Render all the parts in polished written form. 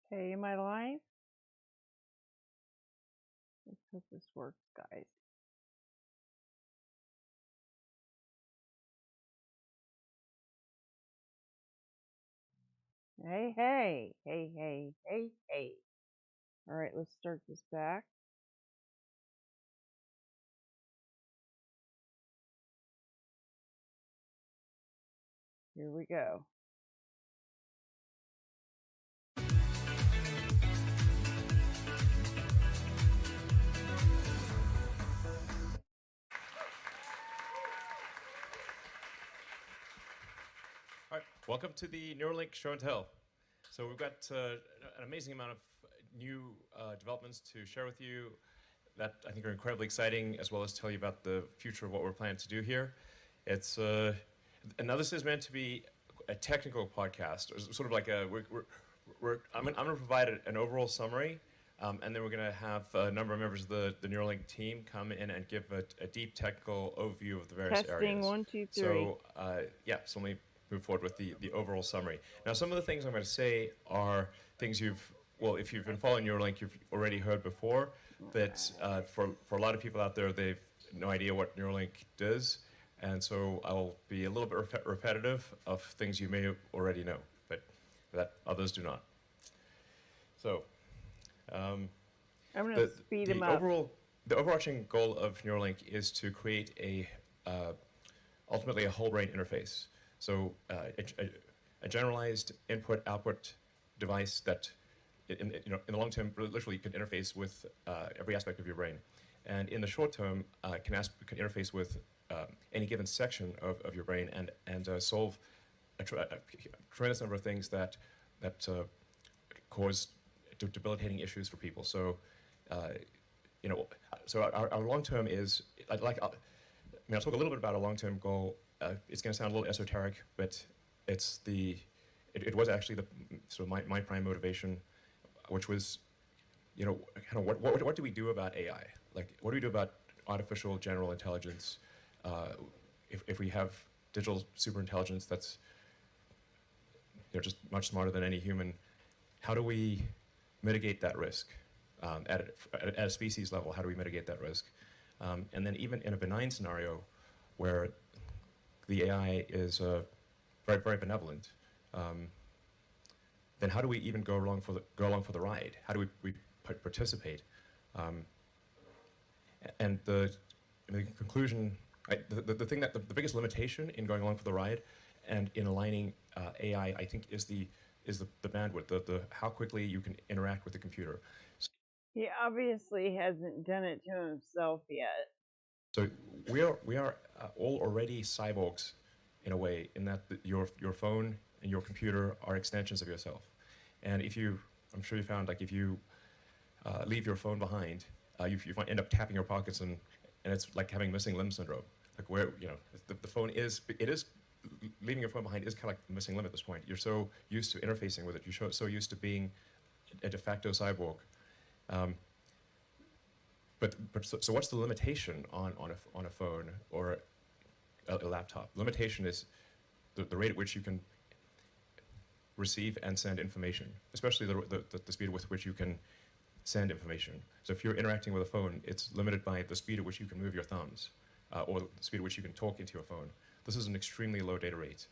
Hey, am I live? Let's hope this works, guys. Hey, hey, hey, hey, hey, hey. All right, let's start this back. Here we go. All right, welcome to the NeuroLink Show and Tell. So we've got an amazing amount of new developments to share with you that I think are incredibly exciting, as well as tell you about the future of what we're planning to do here. It's and now this is meant to be a technical podcast, sort of like I'm going to provide an overall summary, and then we're going to have a number of members of the NeuroLink team come in and give a deep technical overview of the various Testing, areas. 1, 2, 3. So so let me move forward with the overall summary. Now, some of the things I'm going to say are things if you've been following NeuroLink, you've already heard before, but for a lot of people out there, they've no idea what NeuroLink does. And so I'll be a little bit repetitive of things you may already know, but that others do not. So I'm going to speed them up. The overarching goal of NeuroLink is to create ultimately a whole brain interface. So a generalized input-output device that, in the long term, literally can interface with every aspect of your brain, and in the short term, can interface with any given section of your brain and solve a tremendous number of things that cause debilitating issues for people. So, so our long term is I'll talk a little bit about our long term goal. It's going to sound a little esoteric, but it was actually my prime motivation, which was, kind of what do we do about AI? Like, what do we do about artificial general intelligence? If we have digital superintelligence that's just much smarter than any human, how do we mitigate that risk at a species level? How do we mitigate that risk? And then even in a benign scenario where the AI is very, very benevolent, then how do we even go along for the ride? How do we participate? And the conclusion, the thing the biggest limitation in going along for the ride and in aligning AI, I think, is the bandwidth, the how quickly you can interact with the computer. He obviously hasn't done it to himself yet. So we are all already cyborgs in a way, in that your phone and your computer are extensions of yourself. And I'm sure you found, like, if you leave your phone behind, you end up tapping your pockets, and it's like having missing limb syndrome. Like, where the phone is leaving your phone behind is kind of like the missing limb at this point. You're so used to interfacing with it. You're so used to being a de facto cyborg. So what's the limitation on a phone or a laptop? The limitation is the rate at which you can receive and send information, especially the speed with which you can send information. So if you're interacting with a phone, it's limited by the speed at which you can move your thumbs, or the speed at which you can talk into your phone. This is an extremely low data rate.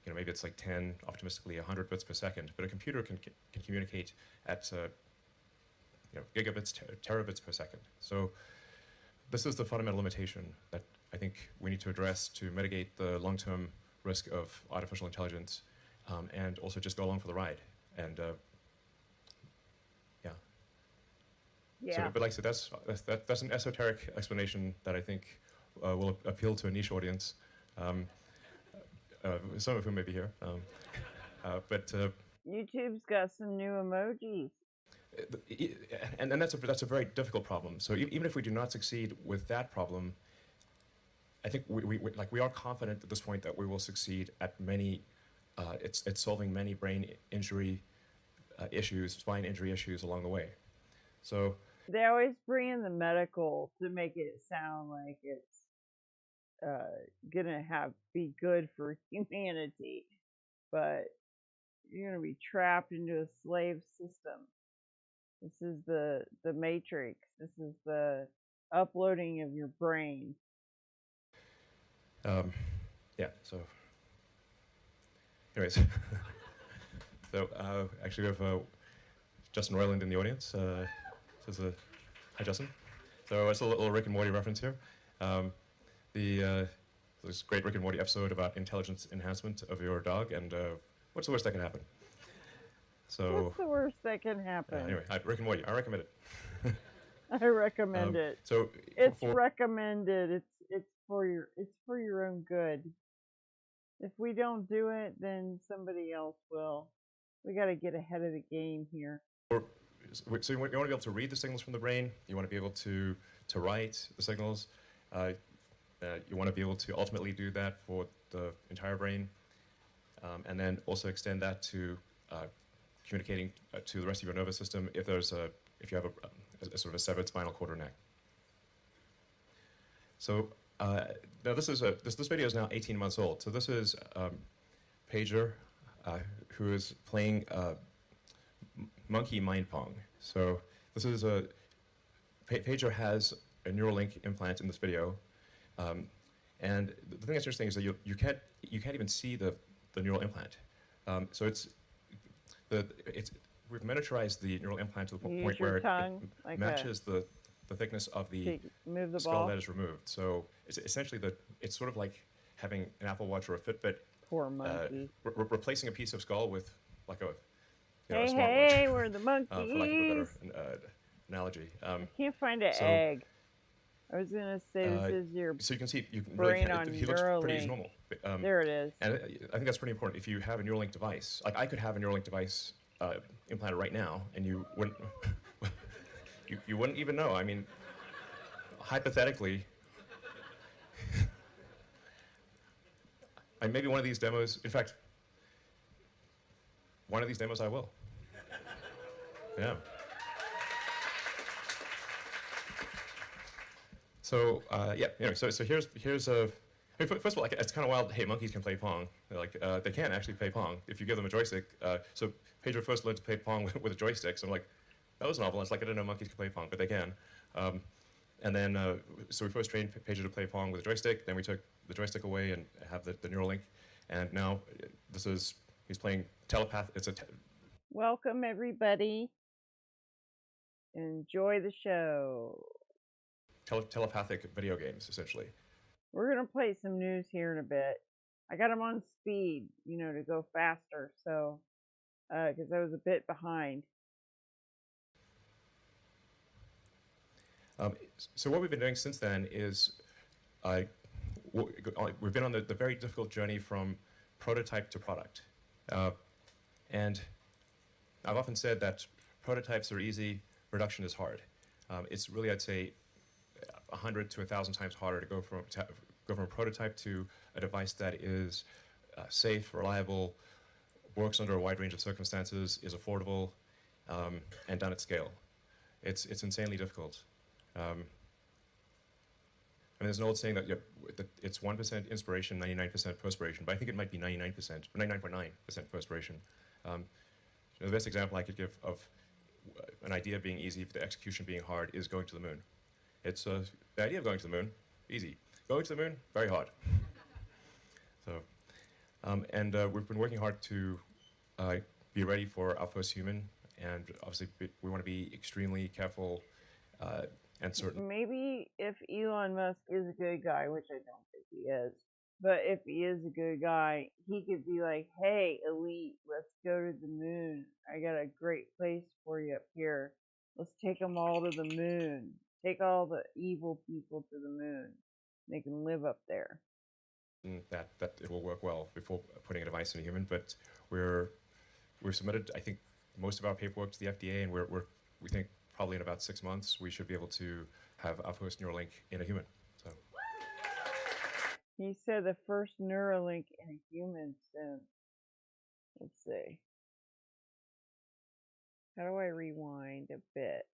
Maybe it's like 10, optimistically 100 bits per second, but a computer can communicate at gigabits, terabits per second. So this is the fundamental limitation that I think we need to address to mitigate the long-term risk of artificial intelligence, and also just go along for the ride. And Yeah. So, but like I said, that's an esoteric explanation that I think will appeal to a niche audience, some of whom may be here. But YouTube's got some new emojis. And that's a very difficult problem. So even if we do not succeed with that problem, I think we are confident at this point that we will succeed at many. It's solving many brain injury issues, spine injury issues along the way. So they always bring in the medical to make it sound like it's gonna be good for humanity, but you're gonna be trapped into a slave system. This is the matrix. This is the uploading of your brain. Yeah. So, anyways, so actually we have Justin Roiland in the audience. Hi, Justin. So it's a little Rick and Morty reference here. This great Rick and Morty episode about intelligence enhancement of your dog, and what's the worst that can happen? So what's the worst that can happen? Anyway, Rick and Morty, I recommend it. I recommend it. So it's recommended. It's for your own good. If we don't do it, then somebody else will. We got to get ahead of the game here. So you want to be able to read the signals from the brain. You want to be able to write the signals. You want to be able to ultimately do that for the entire brain, and then also extend that to communicating to the rest of your nervous system if you have a sort of a severed spinal cord or neck. So now this video is now 18 months old. So this is Pager, who is playing monkey mind pong. So this is Pager has a NeuroLink implant in this video, and the thing that's interesting is that you can't even see the neural implant. So we've miniaturized the neural implant to the point where it matches the thickness of the skull that is removed. So it's essentially it's sort of like having an Apple Watch or a Fitbit. Poor monkey. Replacing a piece of skull with like a hey, smartwatch. We're the monkeys. For lack of a better analogy. I can't find an egg. I was gonna say this is your. So you can see brain on he looks pretty NeuroLink. normal. There it is. And I think that's pretty important. If you have a NeuroLink device, like I could have a NeuroLink device implanted right now, and you wouldn't you wouldn't even know. I mean, hypothetically, maybe one of these demos. In fact, one of these demos I will. Yeah. So yeah. Anyway, so here's a. I mean, first of all, it's kind of wild. Hey, monkeys can play Pong. They can actually play Pong if you give them a joystick. So Pedro first learned to play Pong with a joystick. So I'm like, that was novel. It's like I didn't know monkeys could play Pong, but they can. And then so we first trained Pedro to play Pong with a joystick. Then we took the joystick away and have the NeuroLink. And now he's playing telepath. Welcome everybody. Enjoy the show. Telepathic video games, essentially. We're going to play some news here in a bit. I got them on speed, to go faster, so, because I was a bit behind. So what we've been doing since then is we've been on the very difficult journey from prototype to product. And I've often said that prototypes are easy, production is hard. It's really, I'd say, 100 to 1,000 times harder to go from a prototype to a device that is safe, reliable, works under a wide range of circumstances, is affordable, and done at scale. It's insanely difficult. I mean, there's an old saying that it's 1% inspiration, 99% perspiration, but I think it might be 99%, or 99.9% perspiration. The best example I could give of an idea being easy, but the execution being hard, is going to the moon. It's the idea of going to the moon, easy. Going to the moon, very hard. So, and we've been working hard to be ready for our first human, and obviously we want to be extremely careful and certain. Maybe if Elon Musk is a good guy, which I don't think he is, but if he is a good guy, he could be like, hey, elite, let's go to the moon. I got a great place for you up here. Let's take them all to the moon. Take all the evil people to the moon. They can live up there. That it will work well before putting a device in a human, but we've submitted, I think, most of our paperwork to the FDA, and we think probably in about 6 months we should be able to have our first NeuroLink in a human. So he said the first NeuroLink in a human soon. Let's see. How do I rewind a bit?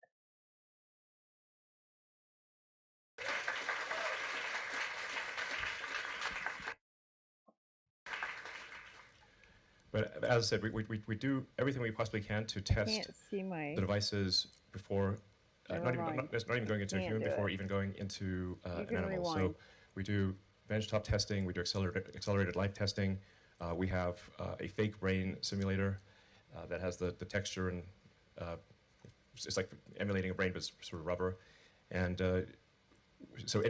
But as I said, we do everything we possibly can to test Can't see my. the devices before, Never not even mind. not even going into a Can't human, do before it. even going into You an can animal. So rewind. we do benchtop testing, we do accelerated life testing. We have a fake brain simulator that has the texture and it's like emulating a brain, but it's sort of rubber. And so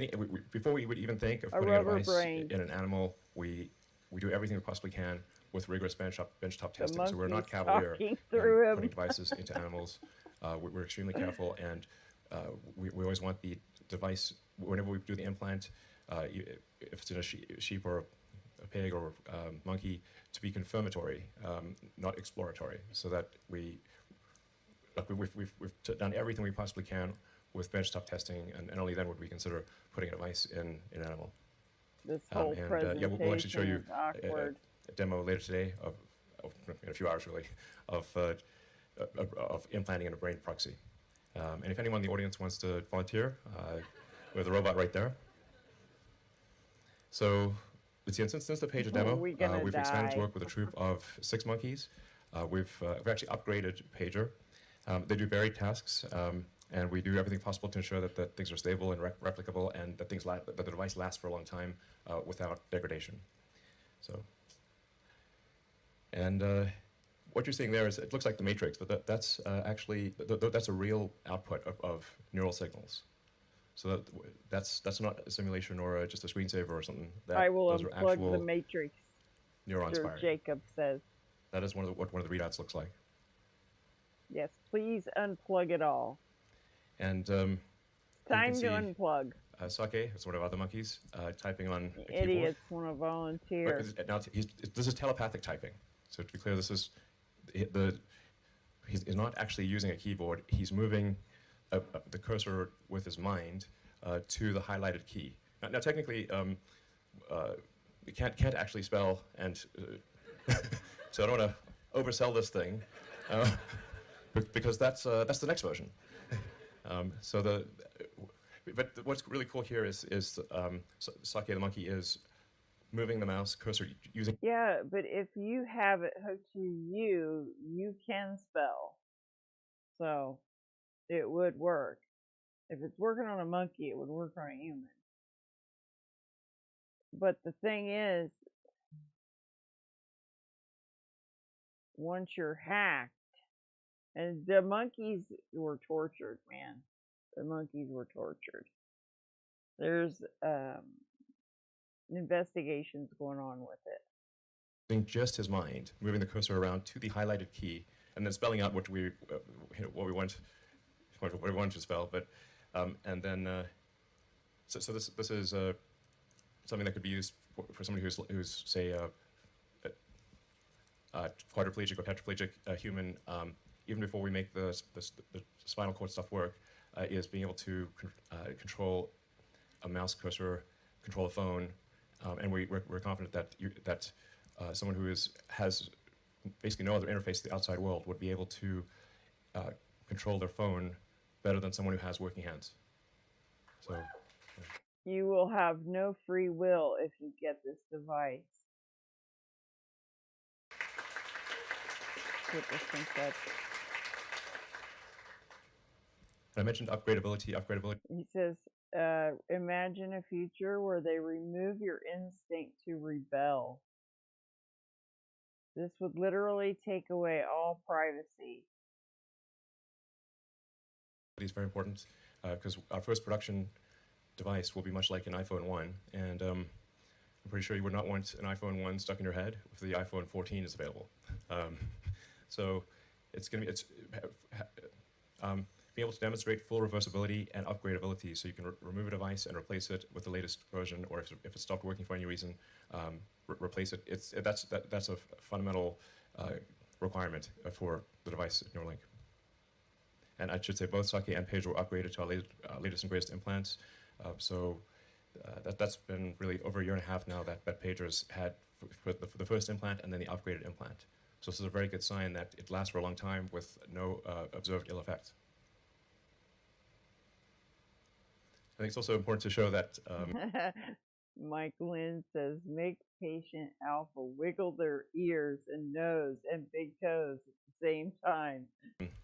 before we would even think of A putting a rubber device brain. in an animal, we do everything we possibly can with rigorous benchtop The testing. So we're not monkey's cavalier talking in through putting him. devices into animals. We're extremely careful, and we always want the device, whenever we do the implant, if it's in a sheep or a pig or monkey, to be confirmatory, not exploratory, so that we've done everything we possibly can with benchtop testing, and only then would we consider putting a device in an animal. This whole Yeah, we'll actually show presentation you is awkward. a demo later today in a few hours really, of implanting in a brain proxy. And if anyone in the audience wants to volunteer, we have the robot right there. So let's see, since the page of demo, We gonna we've expanded to die. work with a troop of 6 monkeys. We've actually upgraded Pager. They do varied tasks, and we do everything possible to ensure that things are stable and replicable, and that that the device lasts for a long time without degradation. So, and what you're seeing there is, it looks like the matrix, but that's actually that's a real output of neural signals. So that's not a simulation or just a screensaver or something. I will those are unplug the actual matrix. neurons Sir firing. Jacob says. That is what one of the readouts looks like. Yes, please unplug it all. And Time to unplug. Sake is one of our other monkeys typing on a Idiots want to volunteer. Now this is telepathic typing. So to be clear, this is he's not actually using a keyboard. He's moving the cursor with his mind to the highlighted key. Now technically, we can't actually spell, and so I don't want to oversell this thing, because that's the next version. But what's really cool here is Sake the monkey is moving the mouse cursor using. Yeah, but if you have it hooked to you, you can spell. So it would work. If it's working on a monkey, it would work on a human. But the thing is, once you're hacked, and the monkeys were tortured, man. The monkeys were tortured. There's investigations going on with it. Just his mind, moving the cursor around to the highlighted key, and then spelling out what we want to spell. But and then so this is something that could be used for somebody who's say quadriplegic or tetraplegic human. Even before we make the spinal cord stuff work, is being able to control a mouse cursor, control a phone, and we're confident that someone who has basically no other interface to the outside world would be able to control their phone better than someone who has working hands. So you will have no free will if you get this device. That's what this thing said. I mentioned upgradability. He says, imagine a future where they remove your instinct to rebel. This would literally take away all privacy. It's very important because our first production device will be much like an iPhone 1, and I'm pretty sure you would not want an iPhone 1 stuck in your head if the iPhone 14 is available. So it's going to be being able to demonstrate full reversibility and upgradability, so you can remove a device and replace it with the latest version, or if it stopped working for any reason, replace it. That's a fundamental requirement for the device at NeuroLink. And I should say both Sake and Pager were upgraded to our latest and greatest implants. So that's been really over a year and a half now that Pager's had for the first implant and then the upgraded implant. So this is a very good sign that it lasts for a long time with no observed ill effects. I think it's also important to show that Mike Lynn says, make patient alpha wiggle their ears and nose and big toes at the same time.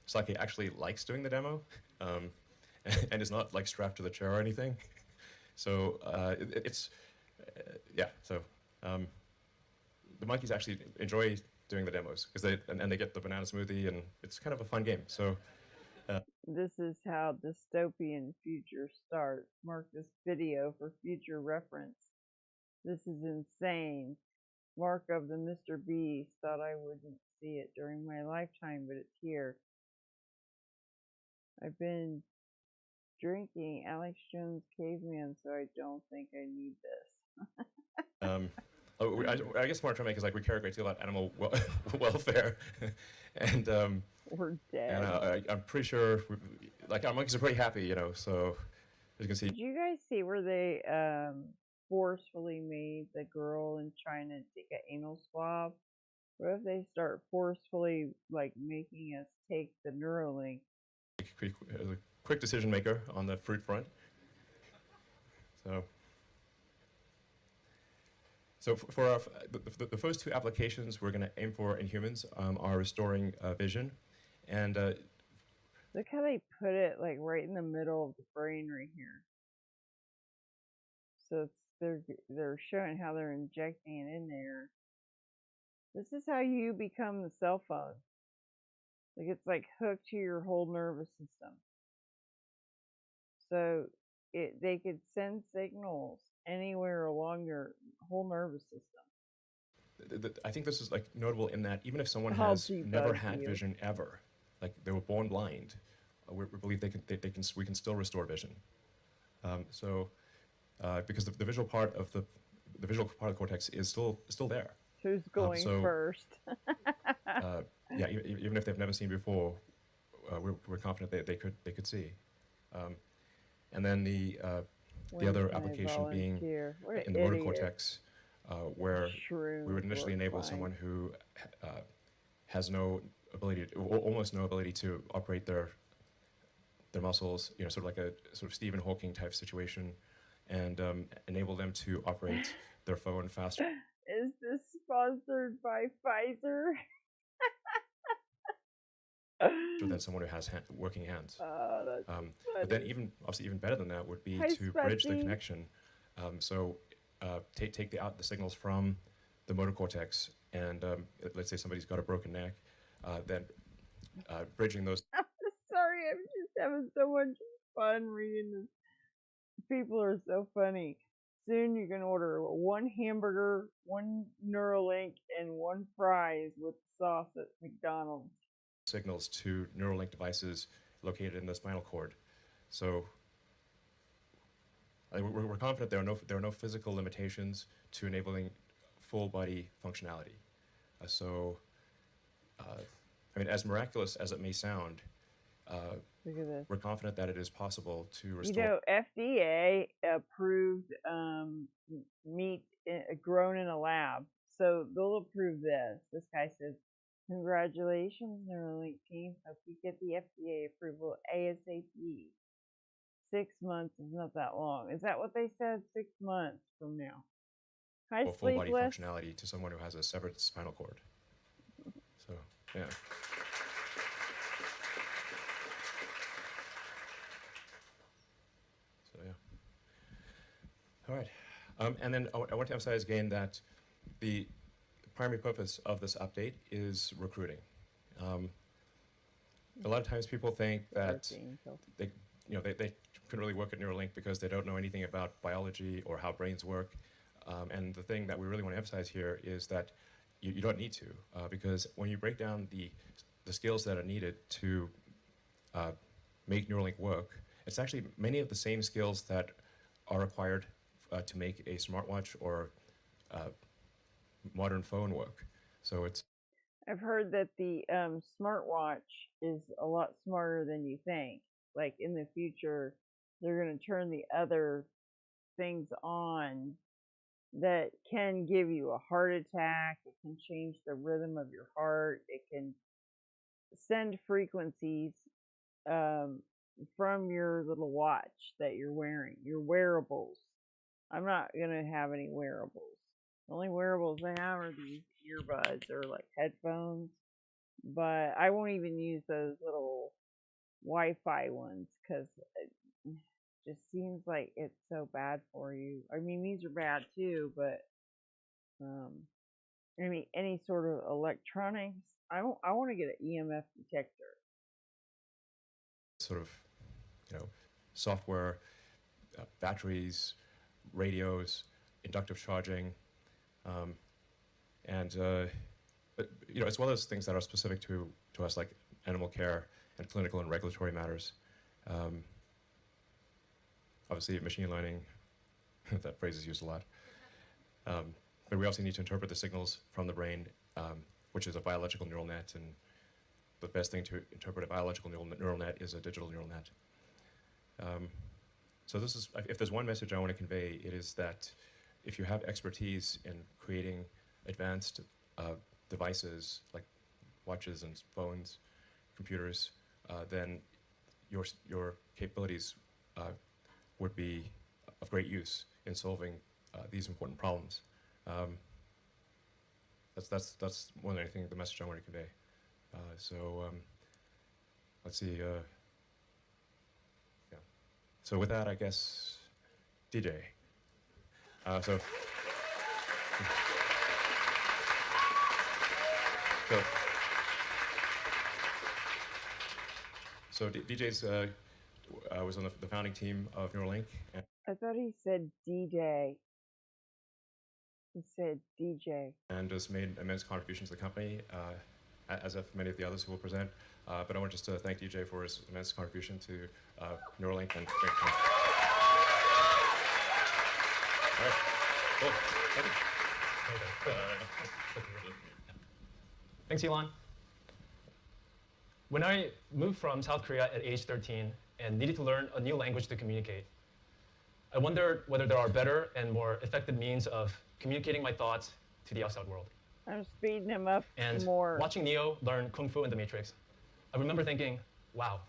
Saki actually likes doing the demo, um, and is not like strapped to the chair or anything. So it's yeah. So the monkeys actually enjoy doing the demos because they get the banana smoothie, and it's kind of a fun game. So this is how dystopian future starts. Mark this video for future reference. This is insane. Mark of the Mr. Beast. Thought I wouldn't see it during my lifetime, but it's here. I've been drinking Alex Jones Caveman, so I don't think I need this. I guess what I'm trying to make is like we care a great deal about animal welfare, and we're dead. And I'm pretty sure, like our monkeys are pretty happy, you know. So as you can see. Did you guys see where they forcefully made the girl in China take an anal swab? What if they start forcefully like making us take the NeuroLink? A quick decision maker on the fruit front. So for our, the first two applications we're going to aim for in humans are restoring vision, and look how they put it like right in the middle of the brain right here. So they're showing how they're injecting it in there. This is how you become the cell phone. Like it's like hooked to your whole nervous system. So they could send signals anywhere along your whole nervous system. I think this is like notable in that even if someone has never had vision ever, like they were born blind, we believe we can still restore vision. Because the visual part of the visual part of the cortex is still there. Who's going first? Yeah, even if they've never seen before, we're confident they could see. And then the other application being in the motor cortex, where we would initially enable someone who has no ability, almost no ability to operate their muscles, you know, sort of like a sort of Stephen Hawking type situation, and enable them to operate their phone faster. Is this sponsored by Pfizer? Than someone who has working hands. Oh, that's but then obviously even better than that would be to bridge the connection. Take the signals from the motor cortex, and let's say somebody's got a broken neck, then bridging those. I'm sorry, I'm just having so much fun reading this. People are so funny. Soon you can order one hamburger, one NeuroLink, and one fries with sauce at McDonald's. Signals to NeuroLink devices located in the spinal cord. So we're confident there are no physical limitations to enabling full body functionality. I mean, as miraculous as it may sound, look at this. We're confident that it is possible to restore. You know, FDA approved meat grown in a lab, so they'll approve this. This guy says, "Congratulations, NeuroLink team! Hope you get the FDA approval ASAP. 6 months is not that long." Is that what they said? 6 months from now. Hi, full body functionality to someone who has a severed spinal cord. So yeah. All right, and then I want to emphasize again that the primary purpose of this update is recruiting. A lot of times people think that they couldn't really work at NeuroLink because they don't know anything about biology or how brains work. And the thing that we really want to emphasize here is that you don't need to, because when you break down the skills that are needed to make NeuroLink work, it's actually many of the same skills that are required to make a smartwatch or modern phone work. So it's. I've heard that the smartwatch is a lot smarter than you think. Like in the future, they're going to turn the other things on that can give you a heart attack. It can change the rhythm of your heart. It can send frequencies from your little watch that you're wearing, your wearables. I'm not gonna have any wearables. The only wearables I have are these earbuds or like headphones, but I won't even use those little Wi-Fi ones because it just seems like it's so bad for you. I mean, these are bad too, but um, I mean, any sort of electronics. I want to get an EMF detector. Sort of, software, batteries, radios, inductive charging, um, and but, as well as things that are specific to us, like animal care and clinical and regulatory matters. Um, Obviously, machine learning, that phrase is used a lot. But we also need to interpret the signals from the brain, which is a biological neural net, and the best thing to interpret a biological neural net is a digital neural net. So this is, if there's one message I want to convey, it is that if you have expertise in creating advanced devices like watches and phones, computers, then your capabilities would be of great use in solving these important problems. That's more than anything the message I want to convey. Let's see. Yeah. So with that, I guess DJ. So. So DJ's was on the founding team of NeuroLink. I thought he said D-Day. He said DJ. And has made immense contributions to the company, as have many of the others who will present. But I want just to thank DJ for his immense contribution to NeuroLink. And all right. Cool. Thank you. Thanks, Elon. When I moved from South Korea at age 13 and needed to learn a new language to communicate, I wondered whether there are better and more effective means of communicating my thoughts to the outside world. I'm speeding him up and more. Watching Neo learn Kung Fu in the Matrix, I remember thinking, wow,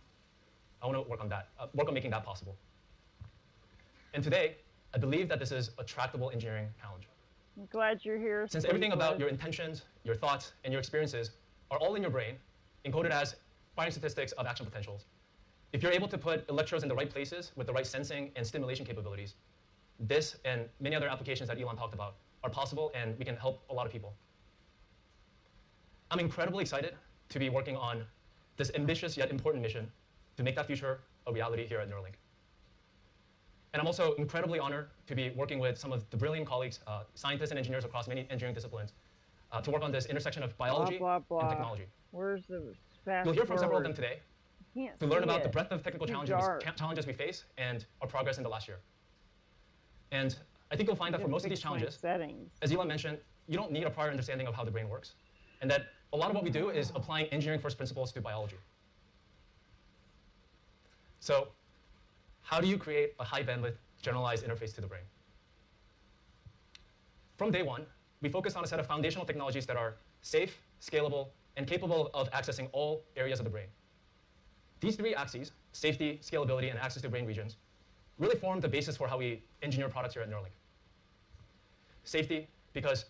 I want to work on that, work on making that possible. And today, I believe that this is a tractable engineering challenge. I'm glad you're here. Since everything about your intentions, your thoughts, and your experiences are all in your brain, encoded as finding statistics of action potentials. If you're able to put electrodes in the right places with the right sensing and stimulation capabilities, this and many other applications that Elon talked about are possible, and we can help a lot of people. I'm incredibly excited to be working on this ambitious yet important mission to make that future a reality here at NeuroLink. And I'm also incredibly honored to be working with some of the brilliant colleagues, scientists and engineers across many engineering disciplines, to work on this intersection of biology and technology. Where's the fast You'll hear from several of them today to learn about the breadth of technical challenges we face and our progress in the last year. And I think you'll find that for most of these challenges, as Elon mentioned, you don't need a prior understanding of how the brain works, and that a lot of what we do is applying engineering first principles to biology. So how do you create a high bandwidth generalized interface to the brain? From day one, we focused on a set of foundational technologies that are safe, scalable, and capable of accessing all areas of the brain. These three axes, safety, scalability, and access to brain regions, really form the basis for how we engineer products here at NeuroLink. Safety, because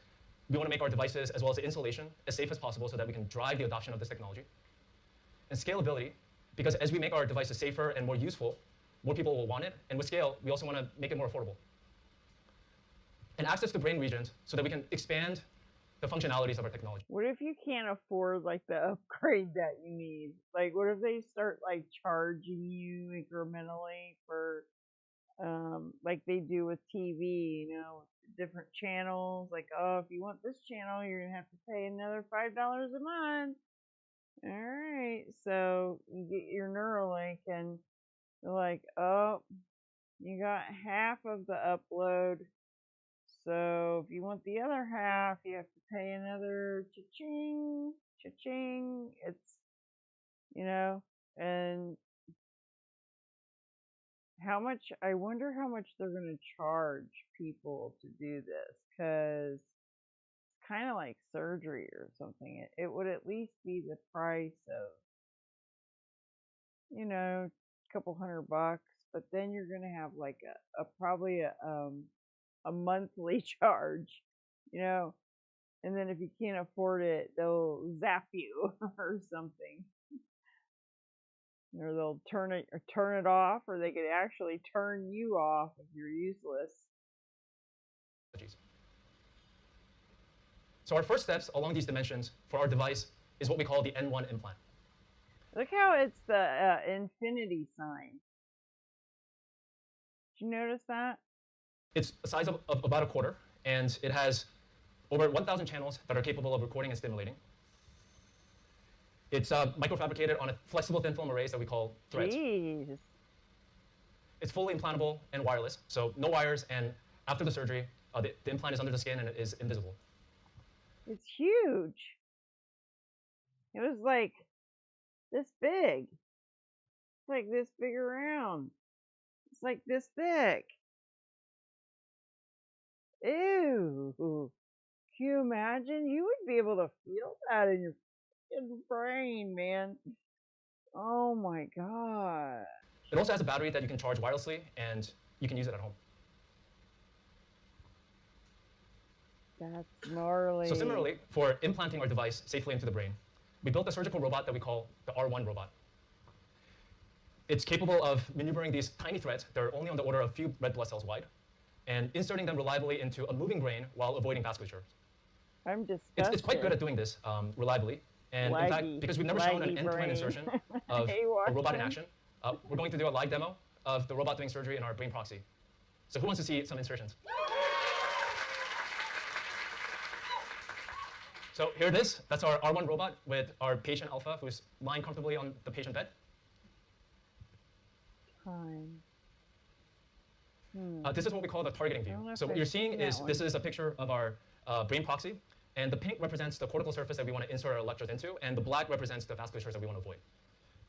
we want to make our devices as well as the installation as safe as possible so that we can drive the adoption of this technology. And scalability, because as we make our devices safer and more useful, more people will want it. And with scale, we also want to make it more affordable. And access to brain regions so that we can expand the functionalities of our technology. What if you can't afford like the upgrade that you need? Like, what if they start like charging you incrementally for, like they do with TV, different channels? Like, oh, if you want this channel, you're gonna have to pay another $5 a month. All right, so you get your NeuroLink, and they're like, oh, you got half of the upload. So if you want the other half, you have to pay another cha-ching, cha-ching. It's, and how much, I wonder how much they're going to charge people to do this, because it's kind of like surgery or something. It would at least be the price of, a couple $100, but then you're going to have like probably a a monthly charge, you know, and then if you can't afford it, they'll zap you or something. Or they'll turn it off, or they could actually turn you off if you're useless. So our first steps along these dimensions for our device is what we call the N1 implant. Look how it's the infinity sign. Did you notice that? It's a size of about a quarter, and it has over 1,000 channels that are capable of recording and stimulating. It's microfabricated on a flexible thin film arrays that we call threads. Jeez. It's fully implantable and wireless, so no wires, and after the surgery, the implant is under the skin and it is invisible. It's huge. It was like this big. It's like this big around. It's like this thick. Ew. Can you imagine? You would be able to feel that in your brain, man. Oh my god. It also has a battery that you can charge wirelessly, and you can use it at home. That's gnarly. So similarly, for implanting our device safely into the brain, we built a surgical robot that we call the R1 robot. It's capable of maneuvering these tiny threads that are only on the order of a few red blood cells wide, and inserting them reliably into a moving brain while avoiding vasculature. I'm disgusted. It's quite good at doing this reliably. And in fact, because we've never shown an end-to-end insertion of a robot in action, we're going to do a live demo of the robot doing surgery in our brain proxy. So who wants to see some insertions? So here it is. That's our R1 robot with our patient Alpha, who's lying comfortably on the patient bed. This is what we call the targeting view. So what you're seeing is this is a picture of our brain proxy. And the pink represents the cortical surface that we want to insert our electrodes into, and the black represents the vasculatures that we want to avoid.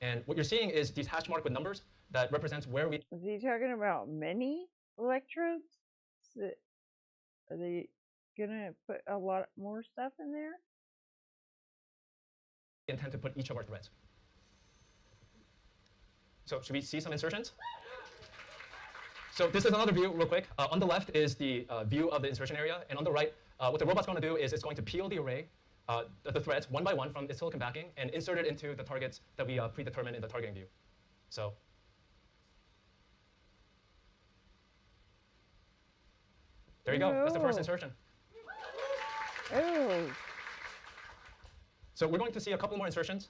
And what you're seeing is these hash marked with numbers that represents where we... Is he talking about many electrodes? Are they going to put a lot more stuff in there? intend to put each of our threads. So should we see some insertions? So this is another view real quick. On the left is the view of the insertion area. And on the right, what the robot's going to do is it's going to peel the array, the threads one by one from its silicon backing and insert it into the targets that we predetermined in the targeting view. So there you go. That's the first insertion. Oh. So we're going to see a couple more insertions.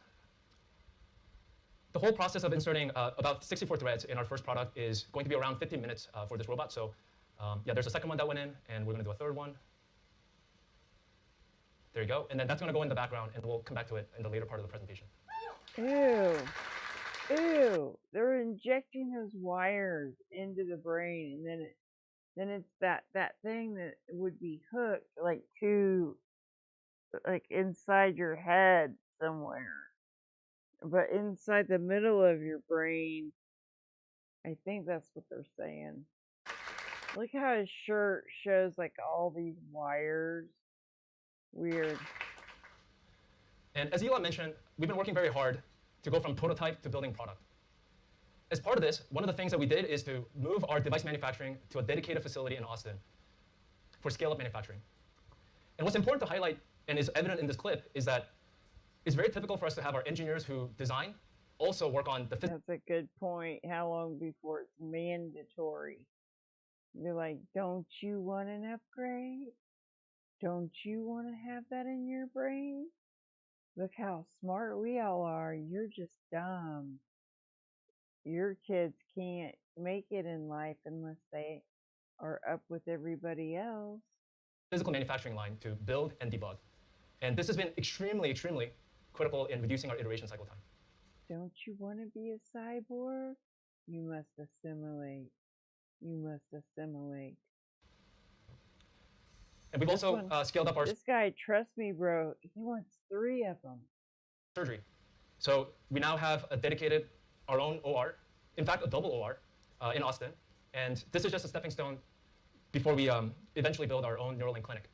The whole process of inserting about 64 threads in our first product is going to be around 15 minutes for this robot. So yeah, there's a second one that went in, and we're going to do a third one. There you go. And then that's going to go in the background, and we'll come back to it in the later part of the presentation. Ew. Ew. They're injecting those wires into the brain, and then it's that thing that would be hooked like inside your head somewhere. But inside the middle of your brain, I think that's what they're saying. Look how his shirt shows like all these wires. Weird. And as Elon mentioned, we've been working very hard to go from prototype to building product. As part of this, one of the things that we did is to move our device manufacturing to a dedicated facility in Austin for scale-up manufacturing. And what's important to highlight, and is evident in this clip, is that it's very typical for us to have our engineers who design also work on the That's a good point. How long before it's mandatory? You're like, don't you want an upgrade? Don't you want to have that in your brain? Look how smart we all are. You're just dumb. Your kids can't make it in life unless they are up with everybody else. Physical manufacturing line to build and debug. And this has been extremely, extremely critical in reducing our iteration cycle time. Don't you want to be a cyborg? You must assimilate. You must assimilate. And we've also scaled up our... This guy, trust me, bro, he wants 3 of them. Surgery. So we now have a dedicated, our own OR, in fact, a double OR in Austin. And this is just a stepping stone before we eventually build our own NeuroLink clinic.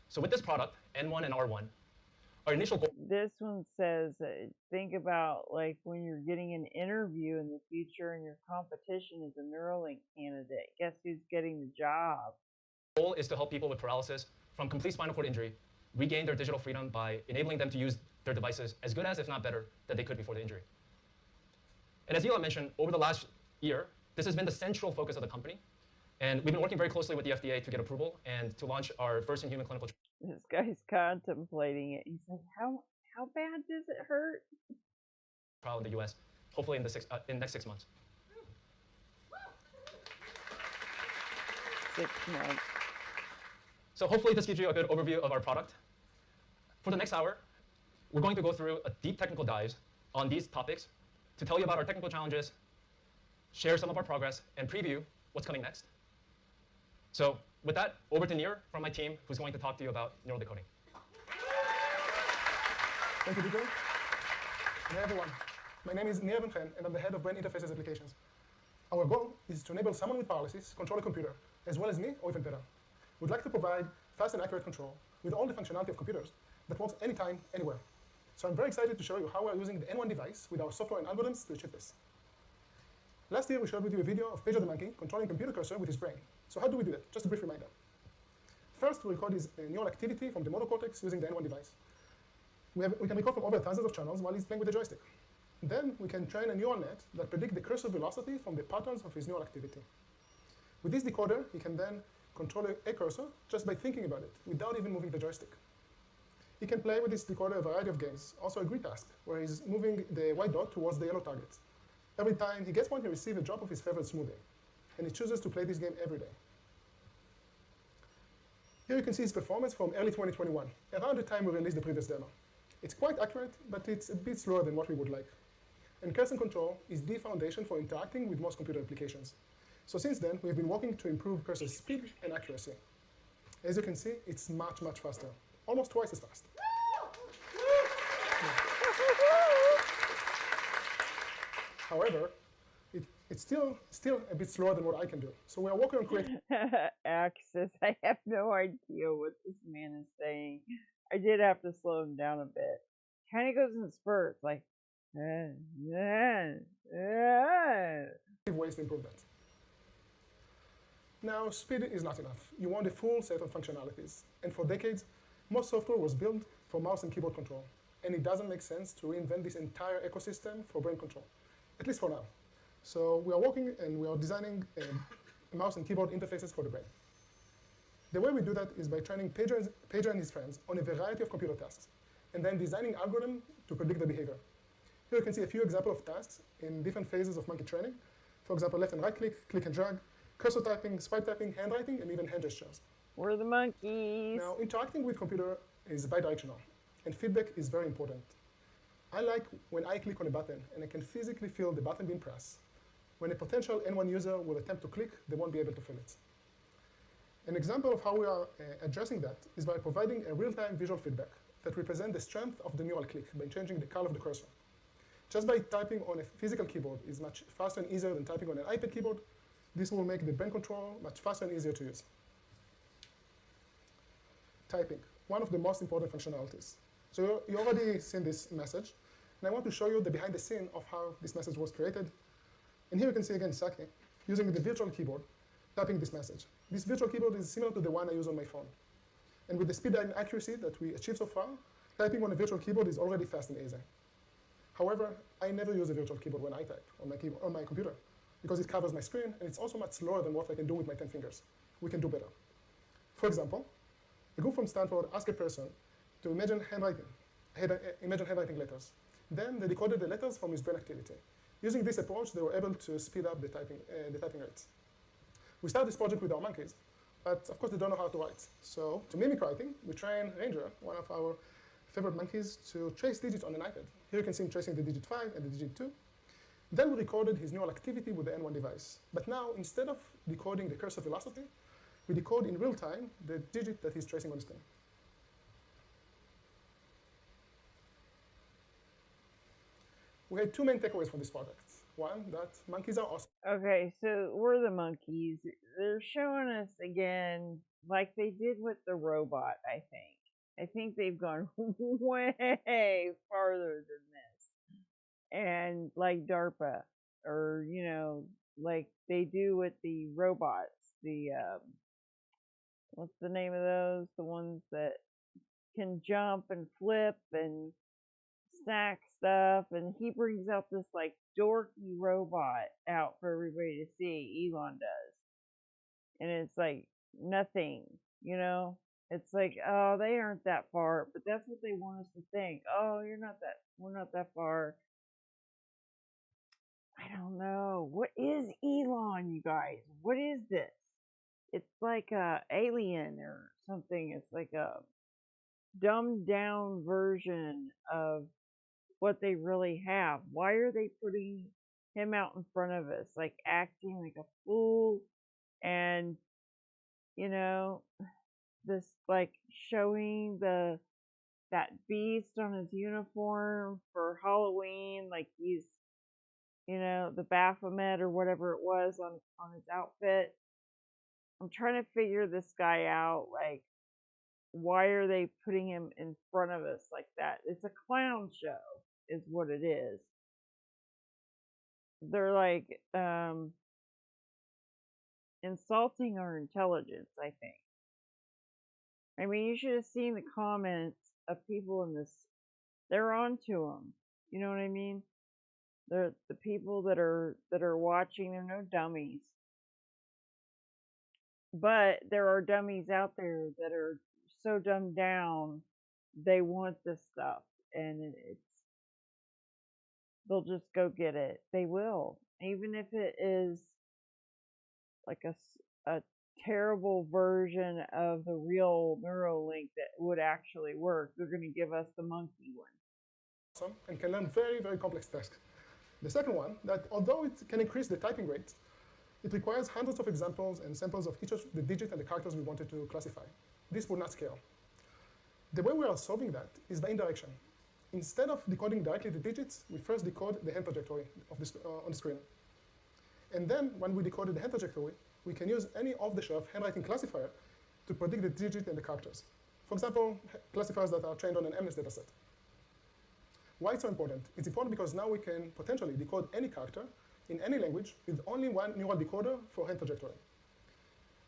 So with this product, N1 and R1, Our initial goal This one says, think about like when you're getting an interview in the future and your competition is a NeuroLink candidate. Guess who's getting the job? goal is to help people with paralysis from complete spinal cord injury regain their digital freedom by enabling them to use their devices as good as, if not better, than they could before the injury. And as Elon mentioned, over the last year, this has been the central focus of the company. And we've been working very closely with the FDA to get approval and to launch our first in-human clinical trial. This guy's contemplating it. He says, how bad does it hurt? Trial in the US, hopefully in the next 6 months. 6 months. So hopefully this gives you a good overview of our product. For the next hour, we're going to go through a deep technical dive on these topics to tell you about our technical challenges, share some of our progress, and preview what's coming next. So with that, over to Nir from my team, who's going to talk to you about neural decoding. Thank you, DJ. Hey everyone, my name is Nir Benchen, and I'm the head of Brain Interfaces Applications. Our goal is to enable someone with paralysis control a computer, as well as me, or even better. We'd like to provide fast and accurate control with all the functionality of computers that works anytime, anywhere. So I'm very excited to show you how we're using the N1 device with our software and algorithms to achieve this. Last year, we shared with you a video of Pager the monkey controlling computer cursor with his brain. So how do we do that? Just a brief reminder. First, we record his neural activity from the motor cortex using the N1 device. We can record from over thousands of channels while he's playing with the joystick. Then we can train a neural net that predicts the cursor velocity from the patterns of his neural activity. With this decoder, he can then control a cursor just by thinking about it, without even moving the joystick. He can play with this decoder a variety of games, also a grid task, where he's moving the white dot towards the yellow target. Every time he gets one, he receives a drop of his favorite smoothie, and he chooses to play this game every day. Here you can see his performance from early 2021, around the time we released the previous demo. It's quite accurate, but it's a bit slower than what we would like. And cursor control is the foundation for interacting with most computer applications. So since then, we've been working to improve cursor speed and accuracy. As you can see, it's much, much faster, almost twice as fast. However, it's still a bit slower than what I can do. So we are working on creating Axis, I have no idea what this man is saying. I did have to slow him down a bit. Kind of goes in spurts, like, ways to improve that. Now, speed is not enough. You want a full set of functionalities. And for decades, most software was built for mouse and keyboard control. And it doesn't make sense to reinvent this entire ecosystem for brain control, at least for now. So we are working and we are designing mouse and keyboard interfaces for the brain. The way we do that is by training Pager and his friends on a variety of computer tasks, and then designing algorithms to predict the behavior. Here you can see a few examples of tasks in different phases of monkey training. For example, left and right click, click and drag, cursor typing, swipe typing, handwriting, and even hand gestures. We're the monkeys. Now, interacting with computer is bidirectional, and feedback is very important. I like when I click on a button and I can physically feel the button being pressed. When a potential N1 user will attempt to click, they won't be able to feel it. An example of how we are addressing that is by providing a real-time visual feedback that represents the strength of the neural click by changing the color of the cursor. Just by typing on a physical keyboard is much faster and easier than typing on an iPad keyboard. This will make the brain control much faster and easier to use. Typing, one of the most important functionalities. So you already seen this message, and I want to show you the behind the scene of how this message was created. And here you can see again Saki using the virtual keyboard, typing this message. This virtual keyboard is similar to the one I use on my phone. And with the speed and accuracy that we achieved so far, typing on a virtual keyboard is already fast and easy. However, I never use a virtual keyboard when I type on my computer, because it covers my screen, and it's also much slower than what I can do with my 10 fingers. We can do better. For example, a group from Stanford asked a person to imagine handwriting letters. Then they decoded the letters from his brain activity. Using this approach, they were able to speed up the typing rates. We started this project with our monkeys, but of course they don't know how to write. So to mimic writing, we trained Ranger, one of our favorite monkeys, to trace digits on an iPad. Here you can see him tracing the digit 5 and the digit 2. Then we recorded his neural activity with the N1 device. But now, instead of decoding the cursor velocity, we decode in real time the digit that he's tracing on the screen. We had two main takeaways from this project. One, that monkeys are awesome. Okay, so we're the monkeys. They're showing us again, like they did with the robot, I think. I think they've gone way farther than this. And like DARPA, or, like they do with the robots, the, what's the name of those? The ones that can jump and flip and snack stuff. And he brings out this like dorky robot out for everybody to see, Elon does. And it's like nothing, It's like, oh, they aren't that far, but that's what they want us to think. Oh, we're not that far. I don't know. What is Elon, you guys? What is this? It's like a alien or something. It's like a dumbed down version of what they really have. Why are they putting him out in front of us, like acting like a fool, and this like showing that beast on his uniform for Halloween, like he's the Baphomet or whatever it was on his outfit. I'm trying to figure this guy out, like why are they putting him in front of us like that? It's a clown show is what it is. They're like insulting our intelligence, I think. I mean, you should have seen the comments of people in this. They're onto them. You know what I mean? They're the people that are watching. They're no dummies. But there are dummies out there that are so dumbed down. They want this stuff, and they'll just go get it. They will, even if it is like a terrible version of the real NeuroLink that would actually work. They're going to give us the monkey one. And can learn very, very complex tasks. The second one, that although it can increase the typing rate, it requires hundreds of examples and samples of each of the digits and the characters we wanted to classify. This will not scale. The way we are solving that is by indirection. Instead of decoding directly the digits, we first decode the hand trajectory of this, on the screen. And then, when we decoded the hand trajectory, we can use any off-the-shelf handwriting classifier to predict the digit and the characters. For example, classifiers that are trained on an MS dataset. Why it's so important? It's important because now we can potentially decode any character in any language with only one neural decoder for hand trajectory.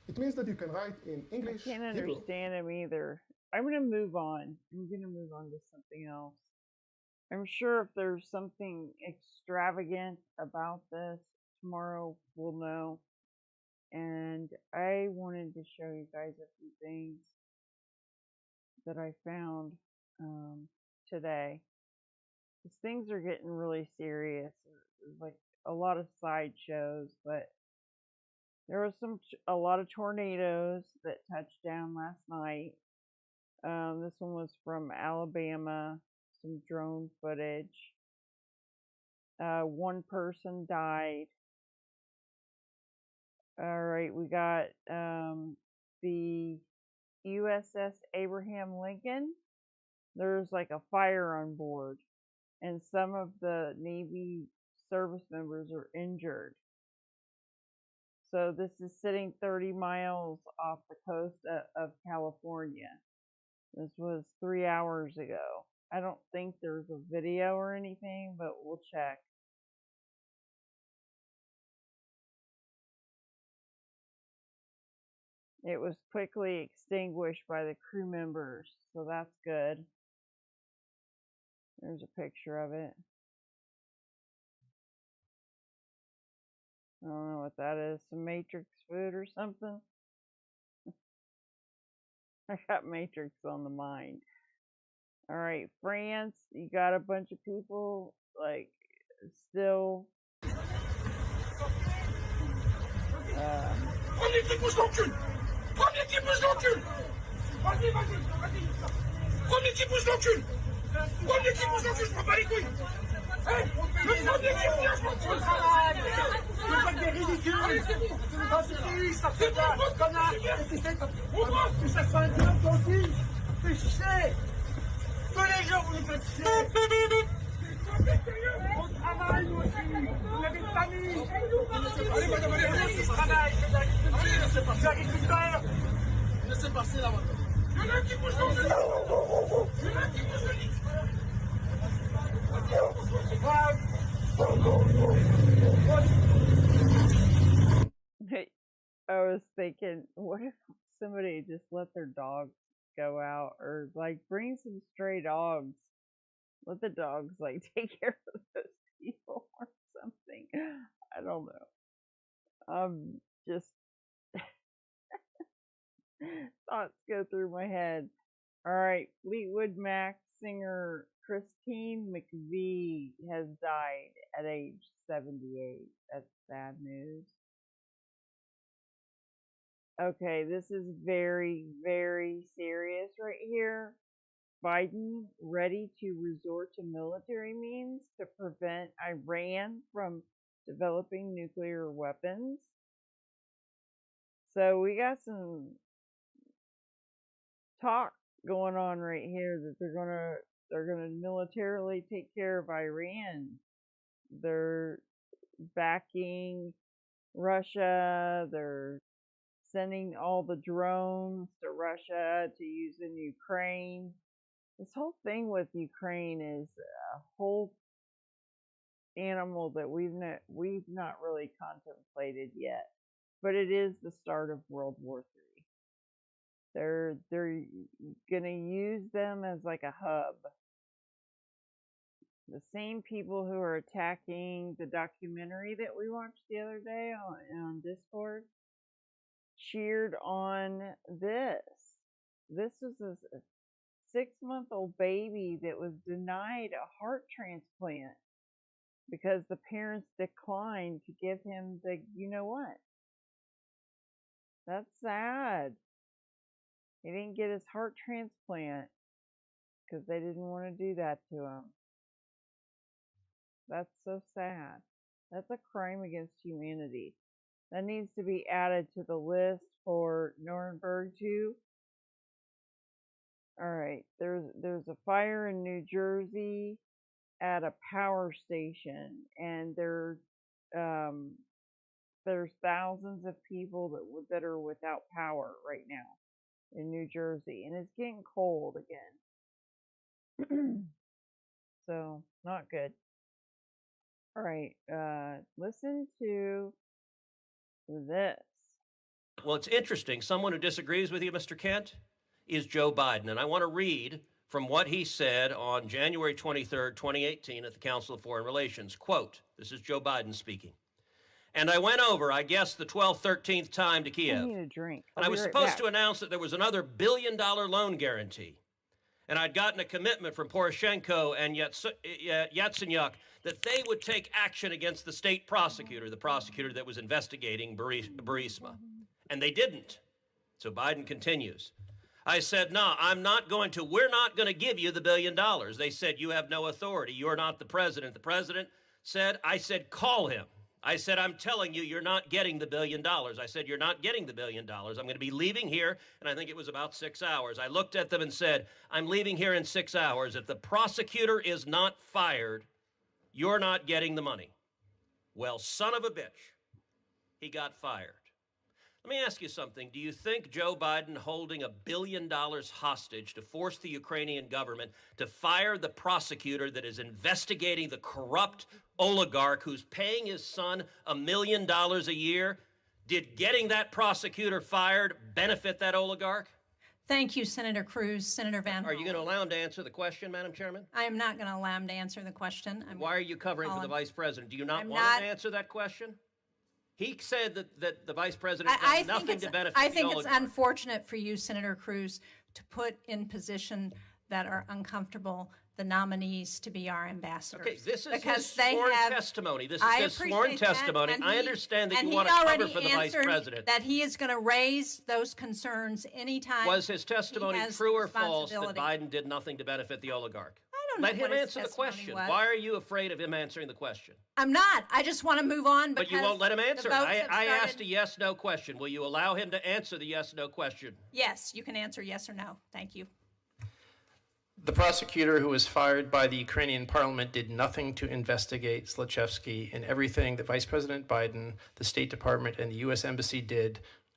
It means that you can write in English, I can't understand them either. I'm going to move on. I'm going to move on to something else. I'm sure if there's something extravagant about this, tomorrow we'll know. And I wanted to show you guys a few things that I found today. Because things are getting really serious. There's like a lot of sideshows, but there was a lot of tornadoes that touched down last night. This one was from Alabama, some drone footage. One person died. All right, we got the USS Abraham Lincoln. There's like a fire on board, and some of the Navy service members are injured. So this is sitting 30 miles off the coast of California. This was 3 hours ago. I don't think there's a video or anything, but we'll check. It was quickly extinguished by the crew members, so that's good. There's a picture of it. I don't know what that is, some Matrix food or something? I got Matrix on the mind. All right, France, you got a bunch of people, like, still... Prenez qui bouge l'encul! Prenez qui bouge l'encul! Vas-y, vas-y, vas-y! Prenez qui bouge l'encul! Prenez qui bouge l'encul, je prends pas les couilles! Hey! Le premier qui vient, je m'en fous! C'est pas des ridicules! Ça fait pas! Connard! Qu'est-ce que c'est? Tu cherches pas un dialogue toi aussi? Fais chier! Tous les jours, vous nous faites chier! On travaille, nous aussi! On a des familles! Allez, madame, allez, allez! Je travaille, je fais de l'agriculture! Je suis agriculteur! Laissez passer là, madame! Il y en a qui bougent dans le... what if somebody just let their dogs go out, or like bring some stray dogs, let the dogs like take care of those people or something. I don't know. Just thoughts go through my head. All right, Fleetwood Mac singer Christine McVie has died at age 78. That's sad news. Okay, this is very, very serious right here. Biden ready to resort to military means to prevent Iran from developing nuclear weapons. So we got some talk going on right here that they're gonna militarily take care of Iran. They're backing Russia. They're sending all the drones to Russia to use in Ukraine. This whole thing with Ukraine is a whole animal that we've not really contemplated yet, but it is the start of World War III. They're gonna use them as like a hub. The same people who are attacking the documentary that we watched the other day on Discord cheered on this. This was a 6-month-old baby that was denied a heart transplant because the parents declined to give him the, you know what? That's sad. He didn't get his heart transplant because they didn't want to do that to him. That's so sad. That's a crime against humanity. That needs to be added to the list for Nuremberg 2. All right, there's a fire in New Jersey at a power station, and there's thousands of people that are without power right now in New Jersey, and it's getting cold again. So not good. All right, listen to this. Well, it's interesting. Someone who disagrees with you, Mr. Kent, is Joe Biden. And I want to read from what he said on January 23rd, 2018 at the Council of Foreign Relations. Quote, this is Joe Biden speaking. And I went over, I guess, the 12th, 13th time to Kiev. I need a drink. And I was supposed to announce that there was another $1 billion loan guarantee. And I'd gotten a commitment from Poroshenko and Yatsenyuk that they would take action against the state prosecutor, the prosecutor that was investigating Burisma. And they didn't. So Biden continues. I said, no, we're not going to give you the $1 billion. They said, you have no authority. You're not the president. The president said, I said, call him. I said, I'm telling you, you're not getting the $1 billion. I said, you're not getting the $1 billion. I'm going to be leaving here. And I think it was about 6 hours. I looked at them and said, I'm leaving here in 6 hours. If the prosecutor is not fired, you're not getting the money. Well, son of a bitch, he got fired. Let me ask you something. Do you think Joe Biden holding $1 billion hostage to force the Ukrainian government to fire the prosecutor that is investigating the corrupt oligarch who's paying his son $1 million a year, did getting that prosecutor fired benefit that oligarch? Thank you, Senator Cruz. Senator Van Are you going to allow him to answer the question, Madam Chairman? I am not going to allow him to answer the question. Why are you covering for the Vice President? Do you not want him to answer that question? He said that the Vice President does nothing to benefit the oligarch. I think it's unfortunate for you, Senator Cruz, to put in position that are uncomfortable the nominees to be our ambassadors. Okay, this is his sworn testimony. This is his sworn testimony. I understand that you want to cover for the Vice President. That he is going to raise those concerns anytime. Was his testimony true or false that Biden did nothing to benefit the oligarch? I don't know. Let him answer the question. Why are you afraid of him answering the question? I'm not. I just want to move on. But you won't let him answer. I asked a yes/no question. Will you allow him to answer the yes/no question? Yes, you can answer yes or no. Thank you. The prosecutor who was fired by the Ukrainian parliament did nothing to investigate Zlochevsky, and everything that Vice President Biden, the State Department, and the U.S. Embassy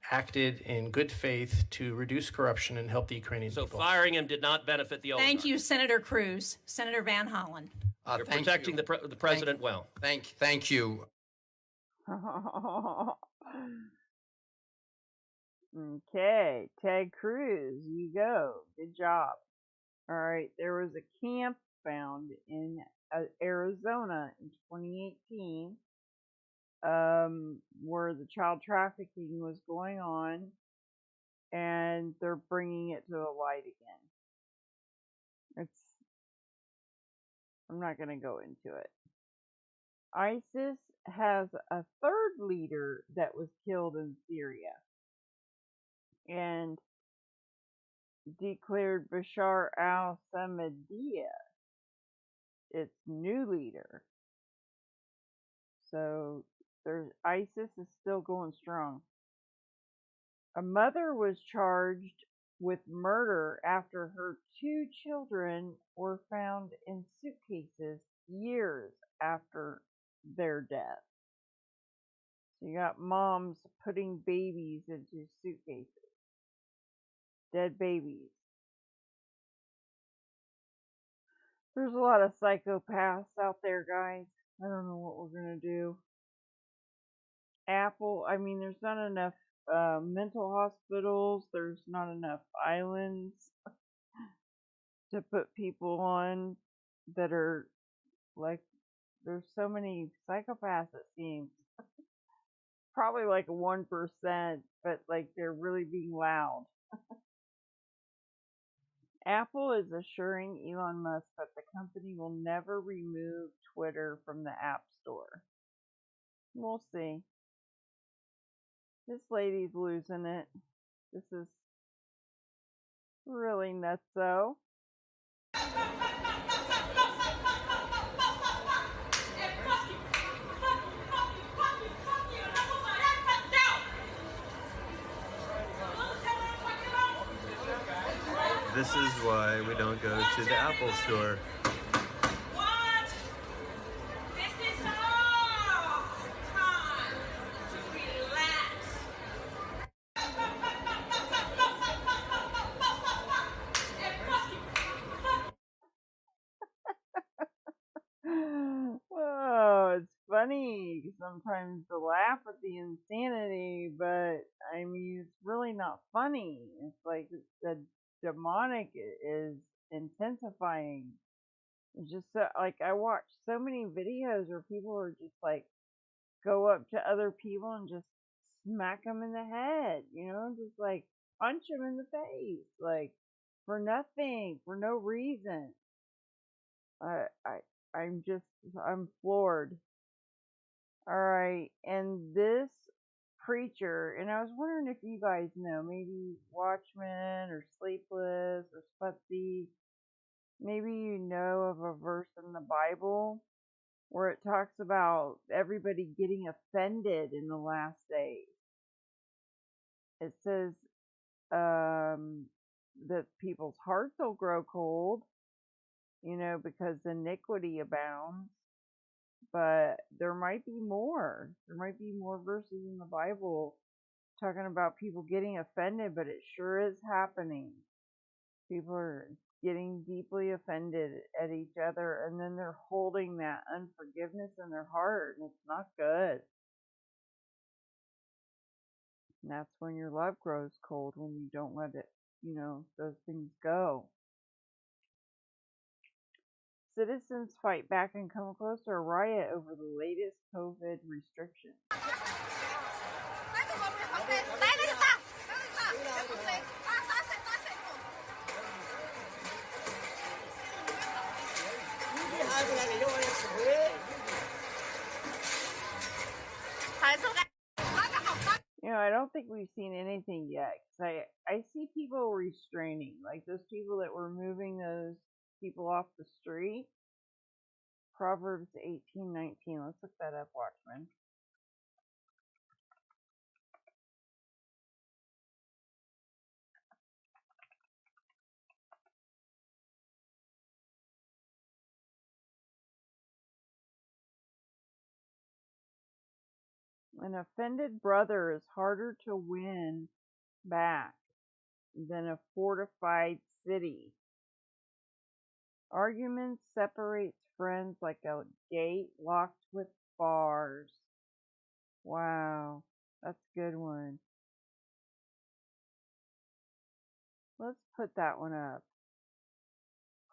acted in good faith to reduce corruption and help the Ukrainian people. So firing him did not benefit the oligarch. Thank you, Senator Cruz. Senator Van Hollen. You're protecting the president well. Thank you. Okay, Ted Cruz, you go. Good job. All right, there was a camp found in Arizona in 2018 where the child trafficking was going on, and they're bringing it to the light again. I'm not going to go into it. ISIS has a third leader that was killed in Syria and declared Bashar al-Assad its new leader. So ISIS is still going strong. A mother was charged with murder after her 2 children were found in suitcases years after their death. So you got moms putting babies into suitcases. Dead babies. There's a lot of psychopaths out there, guys. I don't know what we're going to do. Apple, I mean, there's not enough mental hospitals. There's not enough islands to put people on that are like, there's so many psychopaths, it seems. Probably like 1%, but like they're really being loud. Apple is assuring Elon Musk that the company will never remove Twitter from the App Store. We'll see. This lady's losing it. This is really nutso. This is why we don't go to the Apple Store. What? This is our time to relax. Oh, it's funny sometimes to laugh at the insanity, but I mean, it's really not funny. It's like the demonic is intensifying. It's just so, like, I watch so many videos where people are just like go up to other people and just smack them in the head, just like punch them in the face, like for nothing, for no reason. I, I, I'm floored. All right, and this preacher, and I was wondering if you guys know, maybe Watchmen or Sleepless or Sputsy, maybe you know of a verse in the Bible where it talks about everybody getting offended in the last days. It says that people's hearts will grow cold, because iniquity abounds. But there might be more. There might be more verses in the Bible talking about people getting offended, but it sure is happening. People are getting deeply offended at each other, and then they're holding that unforgiveness in their heart, and it's not good. And that's when your love grows cold, when you don't let it, those things go. Citizens fight back and come close to a riot over the latest COVID restrictions. I don't think we've seen anything yet. 'Cause I see people restraining, like those people that were moving those people off the street. Proverbs 18:19. Let's look that up, Watchmen. An offended brother is harder to win back than a fortified city. Arguments separates friends like a gate locked with bars. Wow, that's a good one. Let's put that one up.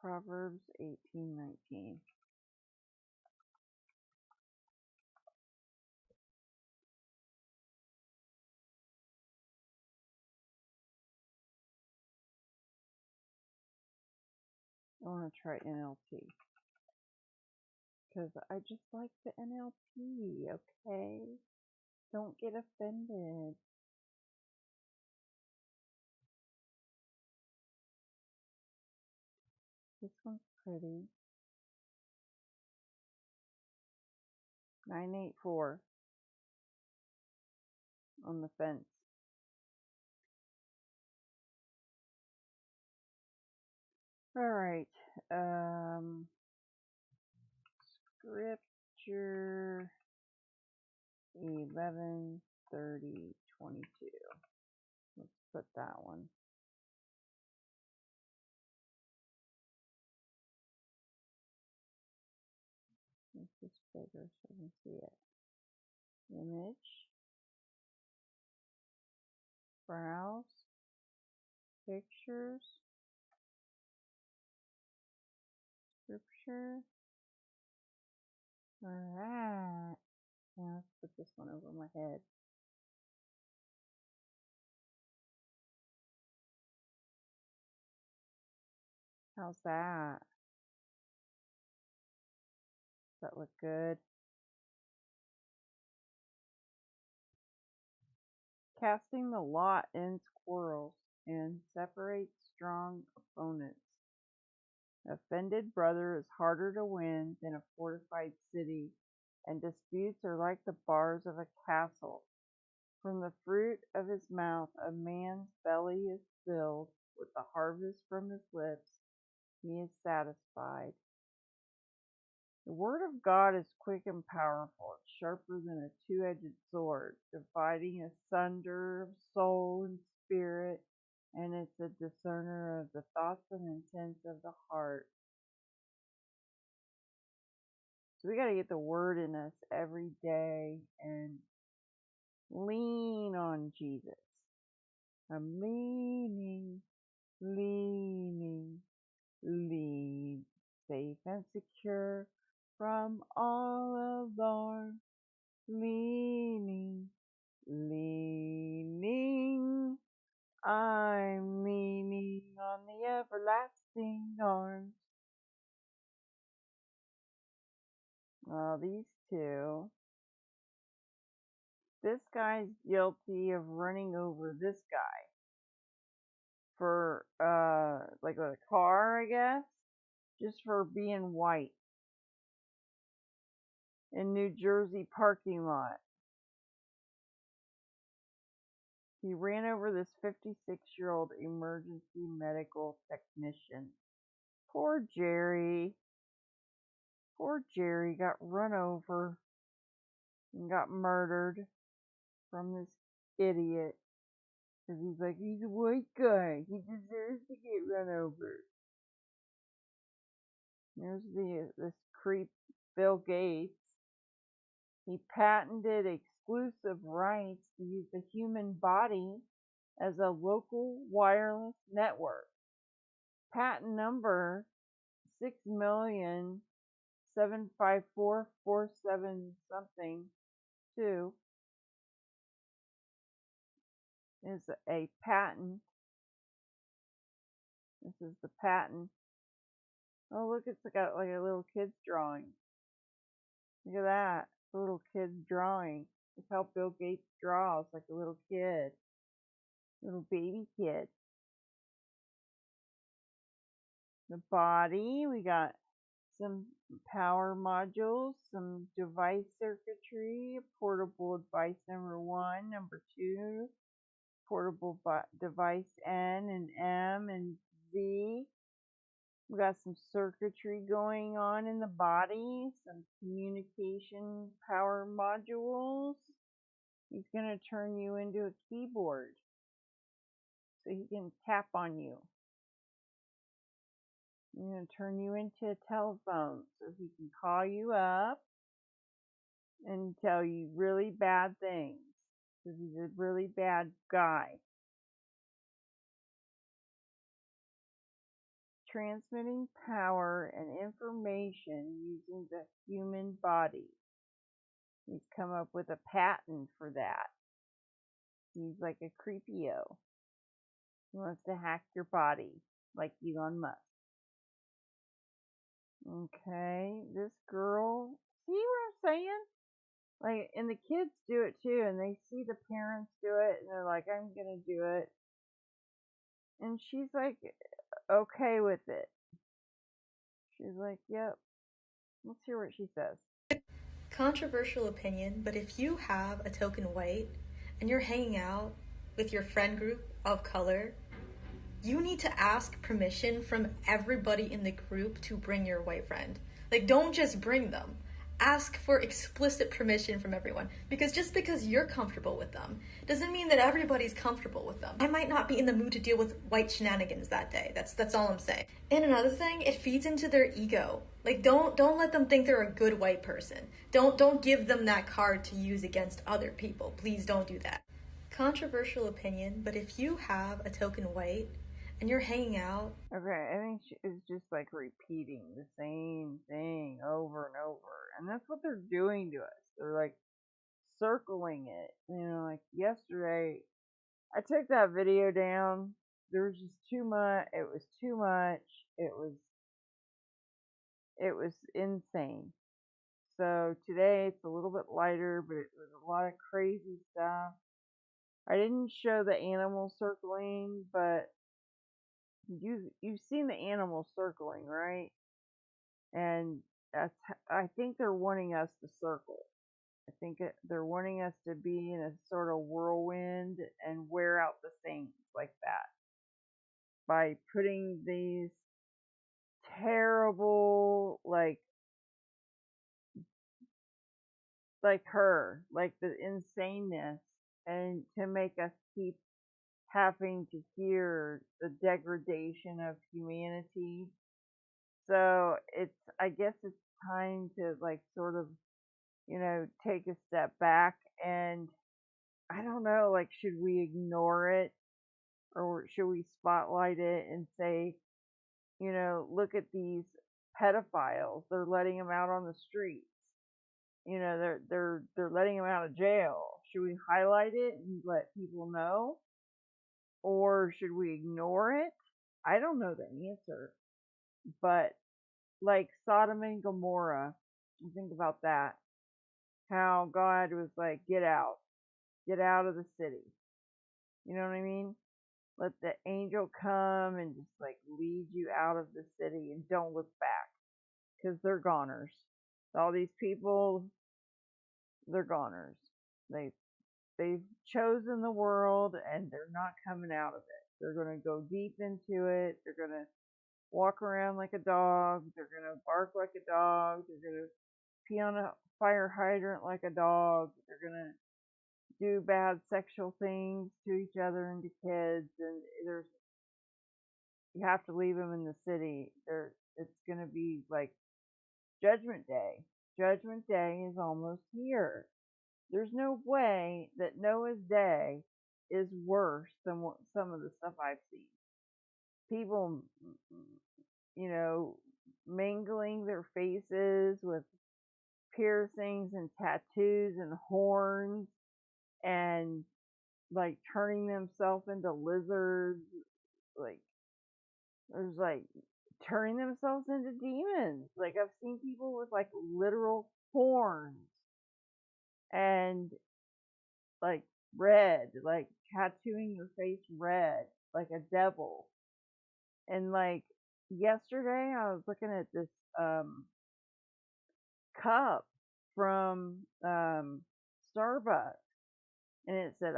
Proverbs 18:19. I want to try NLT because I just like the NLT, okay? Don't get offended. This one's pretty. 984 on the fence. All right. Scripture 11:30:22. Let's put that one. Make this bigger so I can see it. Image. Browse. Pictures. Scripture. Alright. Now let's put this one over my head. How's that? Does that look good? Casting the lot ends quarrels and separates strong opponents. An offended brother is harder to win than a fortified city, and disputes are like the bars of a castle. From the fruit of his mouth a man's belly is filled, with the harvest from his lips he is satisfied. The word of God is quick and powerful. It's sharper than a two-edged sword, dividing asunder of soul and spirit, and it's a discerner of the thoughts and intents of the heart. So we got to get the word in us every day and lean on Jesus. I'm leaning, safe and secure from all alarm. Leaning, I'm leaning on the everlasting arms. These two. This guy's guilty of running over this guy for, like with a car, I guess, just for being white in New Jersey parking lot. He ran over this 56-year-old emergency medical technician. Poor Jerry. Poor Jerry got run over and got murdered from this idiot. Because he's like, he's a white guy. He deserves to get run over. There's this creep, Bill Gates. He patented exclusive rights to use the human body as a local wireless network. Patent number 6,754,47 something 2 is a patent. This is the patent. Oh, look, it's got like a little kid's drawing. Look at that. A little kid's drawing. Look how Bill Gates draws, like a little kid. Little baby kid. The body, we got some power modules, some device circuitry, portable device number 1, number 2, portable device N and M and Z. We got some circuitry going on in the body, some communication power modules. He's going to turn you into a keyboard so he can tap on you. He's going to turn you into a telephone so he can call you up and tell you really bad things because he's a really bad guy. transmitting power and information using the human body. He's come up with a patent for that. He's like a creepio. He wants to hack your body like Elon Musk. Okay, this girl, see what I'm saying? Like, and the kids do it too, and they see the parents do it, and they're like, I'm gonna do it. And she's like, okay with it. She's like, yep. Let's hear what she says. Controversial opinion, but if you have a token white and you're hanging out with your friend group of color, you need to ask permission from everybody in the group to bring your white friend. Like, don't just bring them. Ask for explicit permission from everyone, because just because you're comfortable with them doesn't mean that everybody's comfortable with them. I might not be in the mood to deal with white shenanigans that day. That's all I'm saying. And another thing, it feeds into their ego. Like, don't let them think they're a good white person. Don't give them that card to use against other people. Please don't do that. Controversial opinion, but if you have a token white and you're hanging out. Okay, I think she is just like repeating the same thing over and over. And that's what they're doing to us. They're like circling it. You know, like yesterday, I took that video down. There was just too much. It was too much. It was insane. So today it's a little bit lighter, but it was a lot of crazy stuff. I didn't show the animal circling, but you've seen the animal circling, right? And I think they're wanting us to circle. I think they're wanting us to be in a sort of whirlwind and wear out the saints like that by putting these terrible, like her, like the insaneness, and to make us keep having to hear the degradation of humanity. So I guess it's time to like sort of, take a step back, and I don't know, like, should we ignore it or should we spotlight it and say, look at these pedophiles, they're letting them out on the streets. They're letting them out of jail. Should we highlight it and let people know? Or should we ignore it? I don't know the answer. But like Sodom and Gomorrah, think about that. How God was like, get out of the city. You know what I mean? Let the angel come and just like lead you out of the city and don't look back, because they're goners. All these people, they're goners. They've chosen the world and they're not coming out of it. They're going to go deep into it. They're going to walk around like a dog. They're going to bark like a dog. They're going to pee on a fire hydrant like a dog. They're going to do bad sexual things to each other and to kids. And you have to leave them in the city. It's going to be like Judgment Day. Judgment Day is almost here. There's no way that Noah's Day is worse than what some of the stuff I've seen. People, mingling their faces with piercings and tattoos and horns, and like turning themselves into lizards. Like, there's like turning themselves into demons. Like, I've seen people with like literal horns and like red, like tattooing your face red like a devil. And like yesterday I was looking at this cup from Starbucks, and it said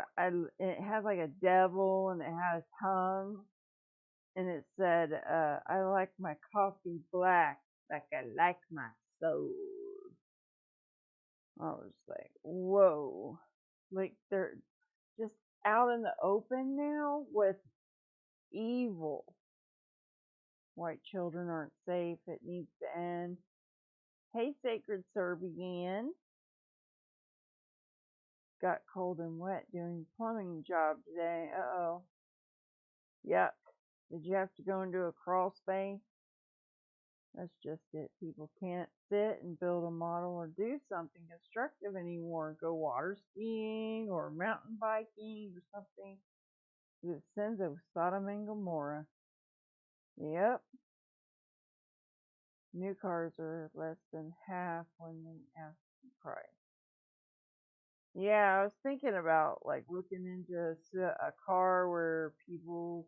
it had like a devil and it had a tongue, and it said I like my coffee black like I like my soul. I was like, whoa. Like, they're just out in the open now with evil. White children aren't safe. It needs to end. Hey, Sacred Serbian. Got cold and wet doing plumbing job today. Uh-oh. Yuck. Did you have to go into a crawl space? That's just it. People can't sit and build a model or do something constructive anymore. Go water skiing or mountain biking or something. The sins of Sodom and Gomorrah. Yep. New cars are less than half when they ask the price. Yeah, I was thinking about like looking into a car where people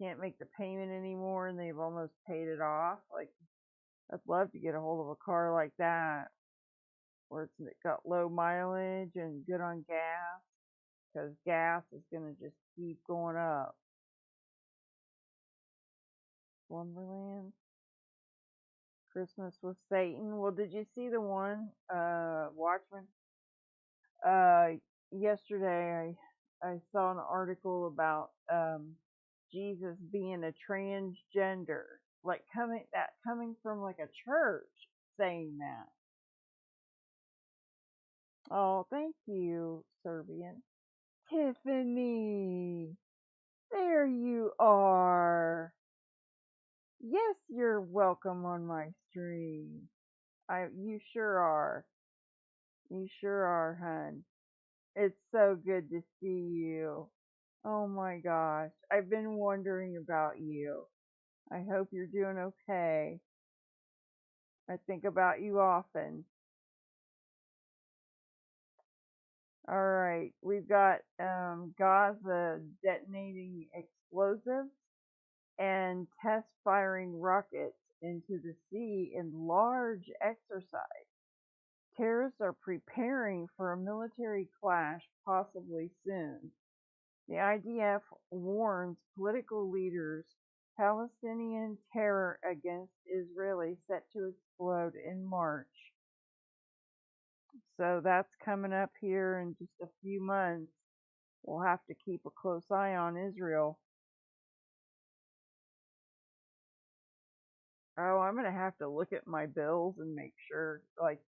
can't make the payment anymore and they've almost paid it off. Like, I'd love to get a hold of a car like that where it's got low mileage and good on gas, because gas is going to just keep going up. Slumberland. Christmas with Satan. Well, did you see the one, Watchmen? Yesterday I saw an article about Jesus being a transgender, like coming from like a church saying that. Oh, thank you, Serbian. Tiffany, there you are. Yes, you're welcome on my stream. You sure are. You sure are, hun. It's so good to see you. Oh my gosh, I've been wondering about you. I hope you're doing okay. I think about you often. Alright, we've got Gaza detonating explosives and test firing rockets into the sea in large exercise. Terrorists are preparing for a military clash possibly soon. The IDF warns political leaders Palestinian terror against Israeli set to explode in March. So that's coming up here in just a few months. We'll have to keep a close eye on Israel. Oh, I'm going to have to look at my bills and make sure, like,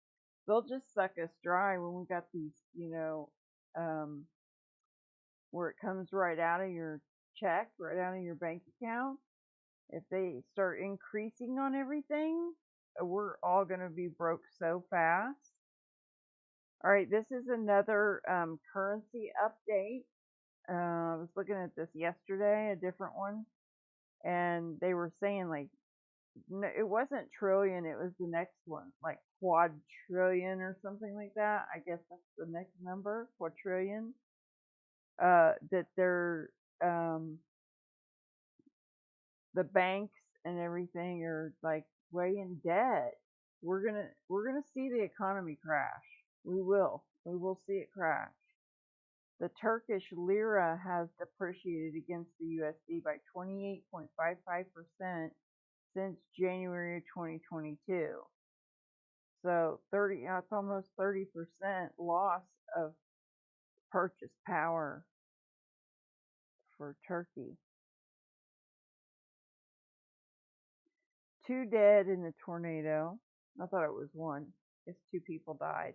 they'll just suck us dry when we got these, where it comes right out of your check, right out of your bank account. If they start increasing on everything, we're all going to be broke so fast. All right, this is another currency update. I was looking at this yesterday, a different one, and they were saying like, no, it wasn't trillion, it was the next one, like quadrillion or something like that. I guess that's the next number, quadrillion. That they're the banks and everything are like way in debt. We're gonna see the economy crash. We will see it crash. The Turkish lira has depreciated against the USD by 28.55% since January of 2022. So that's almost 30% loss of purchase power for Turkey. 2 dead in the tornado. I thought it was 1. It's 2 people died.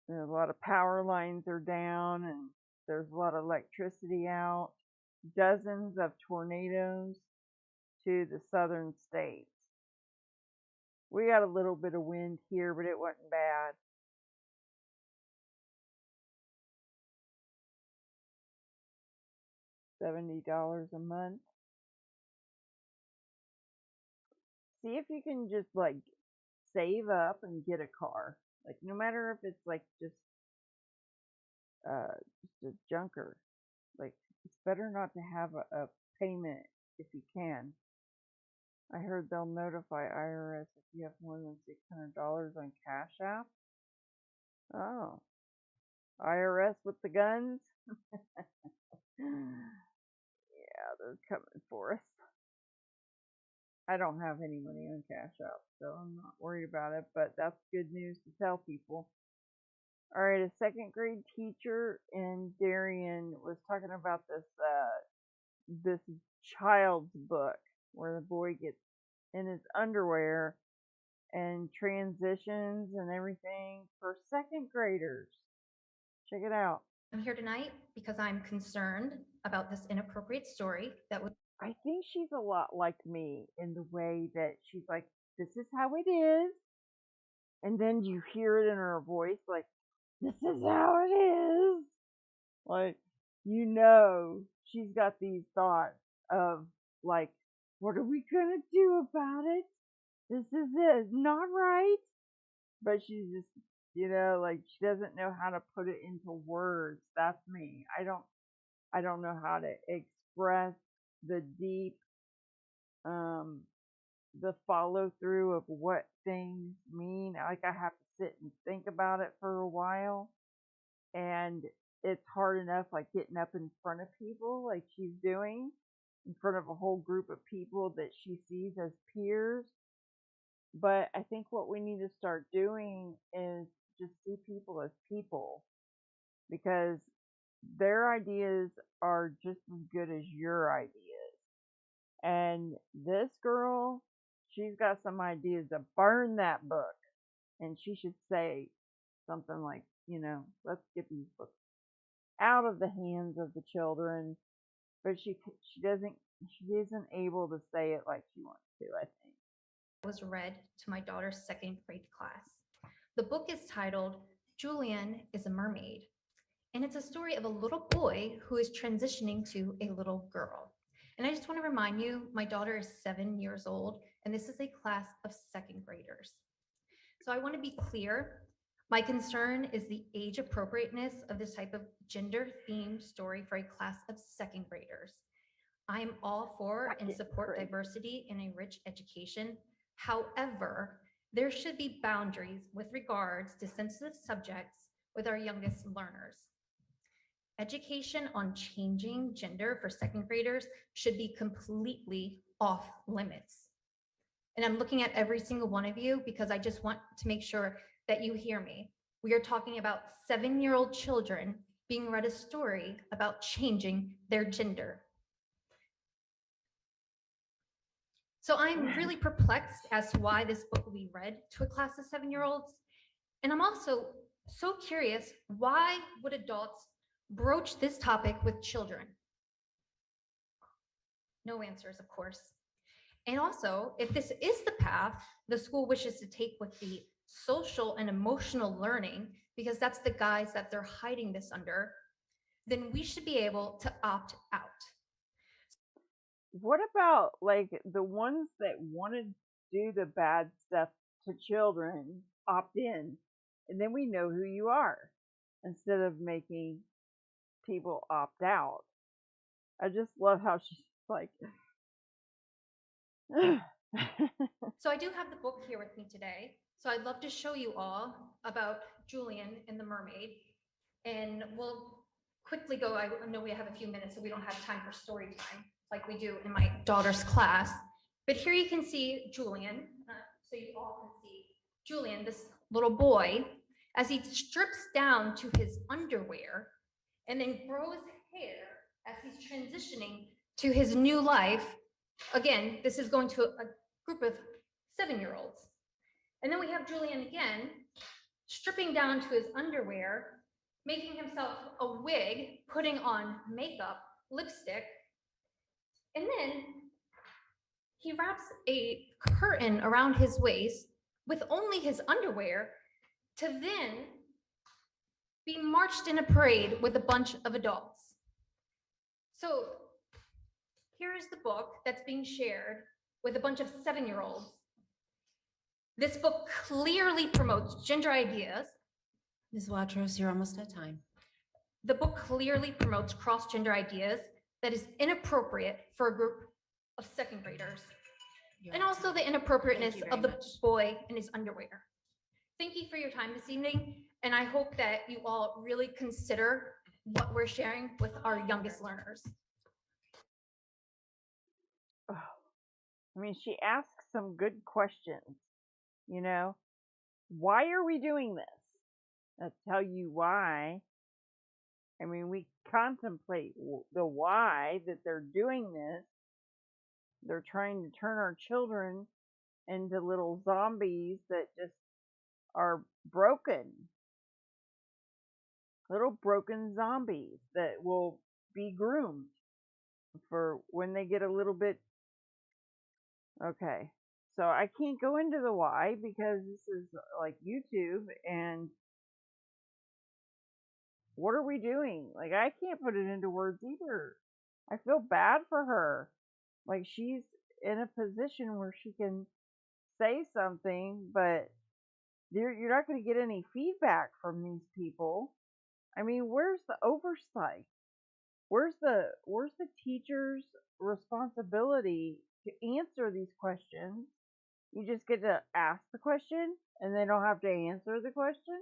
And a lot of power lines are down and there's a lot of electricity out. Dozens of tornadoes to the southern states. We got a little bit of wind here, but it wasn't bad. $70 a month. See if you can just like save up and get a car. Like, no matter if it's like just a junker. Like, it's better not to have a payment if you can. I heard they'll notify IRS if you have more than $600 on Cash App. Oh, IRS with the guns? Yeah, they're coming for us. I don't have any money on Cash App, so I'm not worried about it, but that's good news to tell people. Alright, a 2nd grade teacher in Darien was talking about this child's book where the boy gets in his underwear and transitions and everything for 2nd graders. Check it out. I'm here tonight because I'm concerned about this inappropriate story that was. I think she's a lot like me in the way that she's like, this is how it is. And then you hear it in her voice, like, this is how it is. Like, you know, she's got these thoughts of, like, what are we going to do about it? This is it, not right. But she's just, you know, like, she doesn't know how to put it into words. That's me. I don't know how to express the deep, the follow through of what things mean. Like, I have to sit and think about it for a while. And it's hard enough, like, getting up in front of people, like she's doing, in front of a whole group of people that she sees as peers. But I think what we need to start doing is just see people as people, because their ideas are just as good as your ideas. And this girl, she's got some ideas to burn that book. And she should say something like, you know, let's get these books out of the hands of the children. But she isn't able to say it like she wants to, I think. Was read to my daughter's second grade class. The book is titled Julian is a Mermaid, and it's a story of a little boy who is transitioning to a little girl. And I just want to remind you, my daughter is 7 years old, and this is a class of second graders. So I want to be clear. My concern is the age appropriateness of this type of gender-themed story for a class of second graders. I am all for and support diversity in a rich education. However, there should be boundaries with regards to sensitive subjects with our youngest learners. Education on changing gender for second graders should be completely off limits. And I'm looking at every single one of you because I just want to make sure that you hear me. We are talking about 7-year-old children being read a story about changing their gender. So I'm really perplexed as to why this book will be read to a class of 7-year-olds. And I'm also so curious, why would adults broach this topic with children? No answers, of course. And also, if this is the path the school wishes to take with the social and emotional learning, because that's the guise that they're hiding this under, then we should be able to opt out. What about, like, the ones that want to do the bad stuff to children opt in, and then we know who you are, instead of making people opt out? I just love how she's like... So I do have the book here with me today. So I'd love to show you all about Julian and the Mermaid. And we'll quickly go, I know we have a few minutes, so we don't have time for story time like we do in my daughter's class. But here you can see Julian, so you all can see Julian, this little boy, as he strips down to his underwear and then grows hair as he's transitioning to his new life. Again, this is going to a group of 7-year-olds. And then we have Julian again, stripping down to his underwear, making himself a wig, putting on makeup, lipstick, and then he wraps a curtain around his waist with only his underwear to then be marched in a parade with a bunch of adults. So here is the book that's being shared with a bunch of 7-year-olds. This book clearly promotes gender ideas. Ms. Watros, you're almost at time. The book clearly promotes cross-gender ideas that is inappropriate for a group of second graders. And also the inappropriateness of the boy in his underwear. Thank you for your time this evening, and I hope that you all really consider what we're sharing with our youngest learners. I mean, she asks some good questions, you know? Why are we doing this? I'll tell you why. I mean, we contemplate the why that they're doing this. They're trying to turn our children into little zombies that just are broken. little broken zombies that will be groomed for when they get a little bit. Okay. So I can't go into the why because this is like YouTube, and what are we doing? Like, I can't put it into words either. I feel bad for her. Like, she's in a position where she can say something, but you're not going to get any feedback from these people. I mean, where's the oversight? Where's the teacher's responsibility to answer these questions? You just get to ask the question and they don't have to answer the question?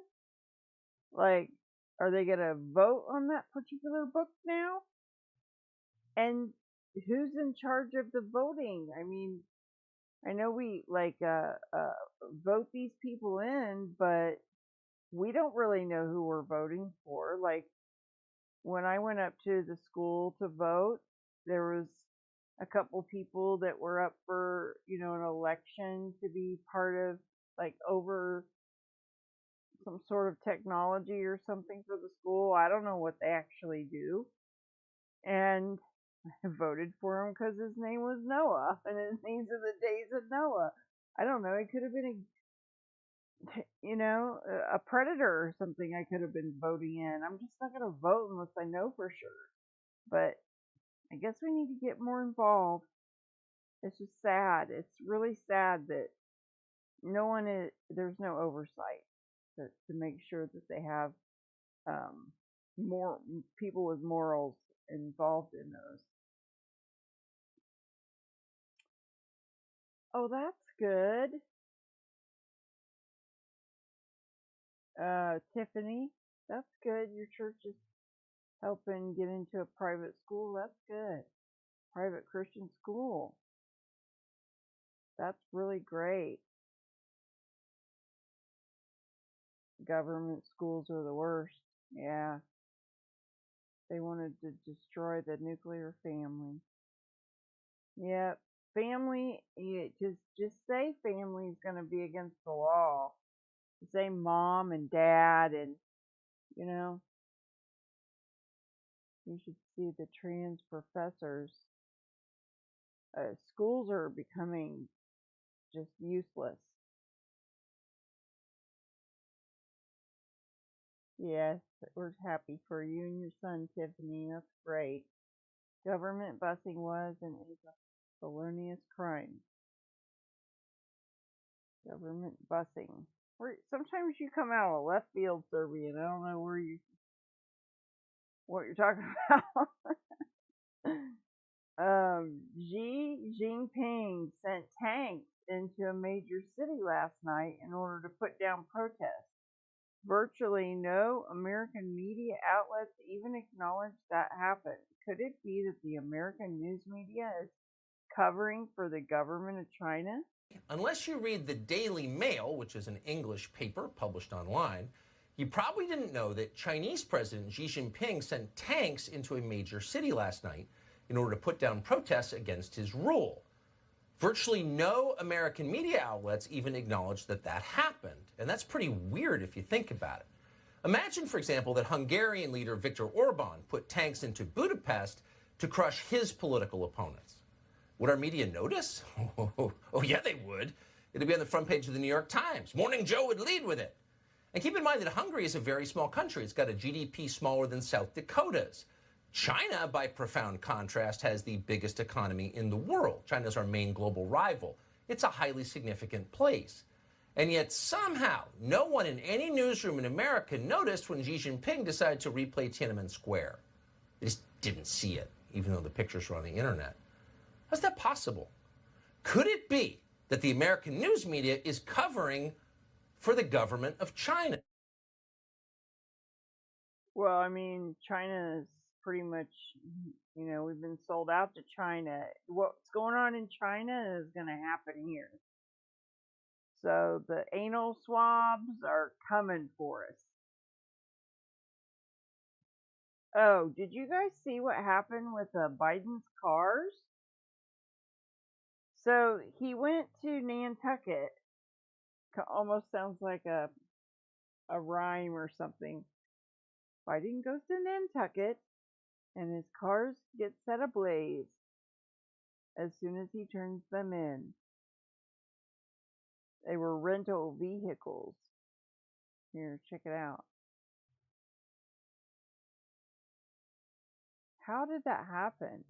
Like, are they going to vote on that particular book now? And who's in charge of the voting? I mean, I know we vote these people in, but we don't really know who we're voting for. Like, when I went up to the school to vote, there was a couple people that were up for, an election to be part of, like, over some sort of technology or something for the school. I don't know what they actually do. And I voted for him because his name was Noah, and his names are the days of Noah. I don't know. It could have been a predator or something I could have been voting in. I'm just not going to vote unless I know for sure. But I guess we need to get more involved. It's just sad. It's really sad that there's no oversight to make sure that they have more people with morals involved in those. Oh, that's good. Tiffany, that's good. Your church is helping get into a private school. That's good. Private Christian school. That's really great. Government schools are the worst. Yeah. They wanted to destroy the nuclear family. Yep. Family, just say family is going to be against the law. Say mom and dad, and you should see the trans professors. Schools are becoming just useless. Yes, we're happy for you and your son, Tiffany. That's great. Government busing was and is a felonious crime. Government busing. Sometimes you come out of left field, Serbian. I don't know what you're talking about. Xi Jinping sent tanks into a major city last night in order to put down protests. Virtually no American media outlets even acknowledged that happened. Could it be that the American news media is covering for the government of China? Unless you read the Daily Mail, which is an English paper published online, you probably didn't know that Chinese President Xi Jinping sent tanks into a major city last night in order to put down protests against his rule. Virtually no American media outlets even acknowledged that happened. And that's pretty weird if you think about it. Imagine, for example, that Hungarian leader Viktor Orban put tanks into Budapest to crush his political opponents. Would our media notice? Oh, yeah, they would. It'd be on the front page of the New York Times. Morning Joe would lead with it. And keep in mind that Hungary is a very small country. It's got a GDP smaller than South Dakota's. China, by profound contrast, has the biggest economy in the world. China's our main global rival. It's a highly significant place. And yet somehow, no one in any newsroom in America noticed when Xi Jinping decided to replay Tiananmen Square. They just didn't see it, even though the pictures were on the internet. How's that possible? Could it be that the American news media is covering for the government of China? Well, I mean, China is pretty much, we've been sold out to China. What's going on in China is going to happen here. So the anal swabs are coming for us. Oh, did you guys see what happened with Biden's cars? So he went to Nantucket. Almost sounds like a rhyme or something. Biden goes to Nantucket, and his cars get set ablaze as soon as he turns them in. They were rental vehicles. Here, check it out. How did that happen?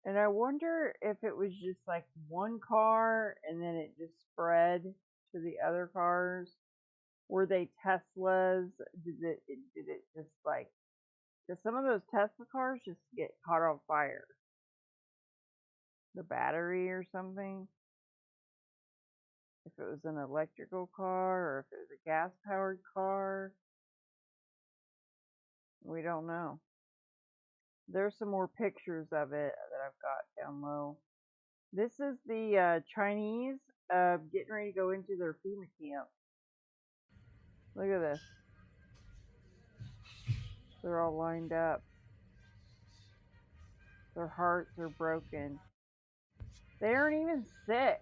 And I wonder if it was just like one car and then it just spread to the other cars. Were they Teslas? Did it just like, because some of those Tesla cars just get caught on fire. The battery or something. If it was an electrical car or if it was a gas powered car. We don't know. There's some more pictures of it that I've got down low. This is the Chinese getting ready to go into their FEMA camp. Look at this. They're all lined up. Their hearts are broken. They aren't even sick.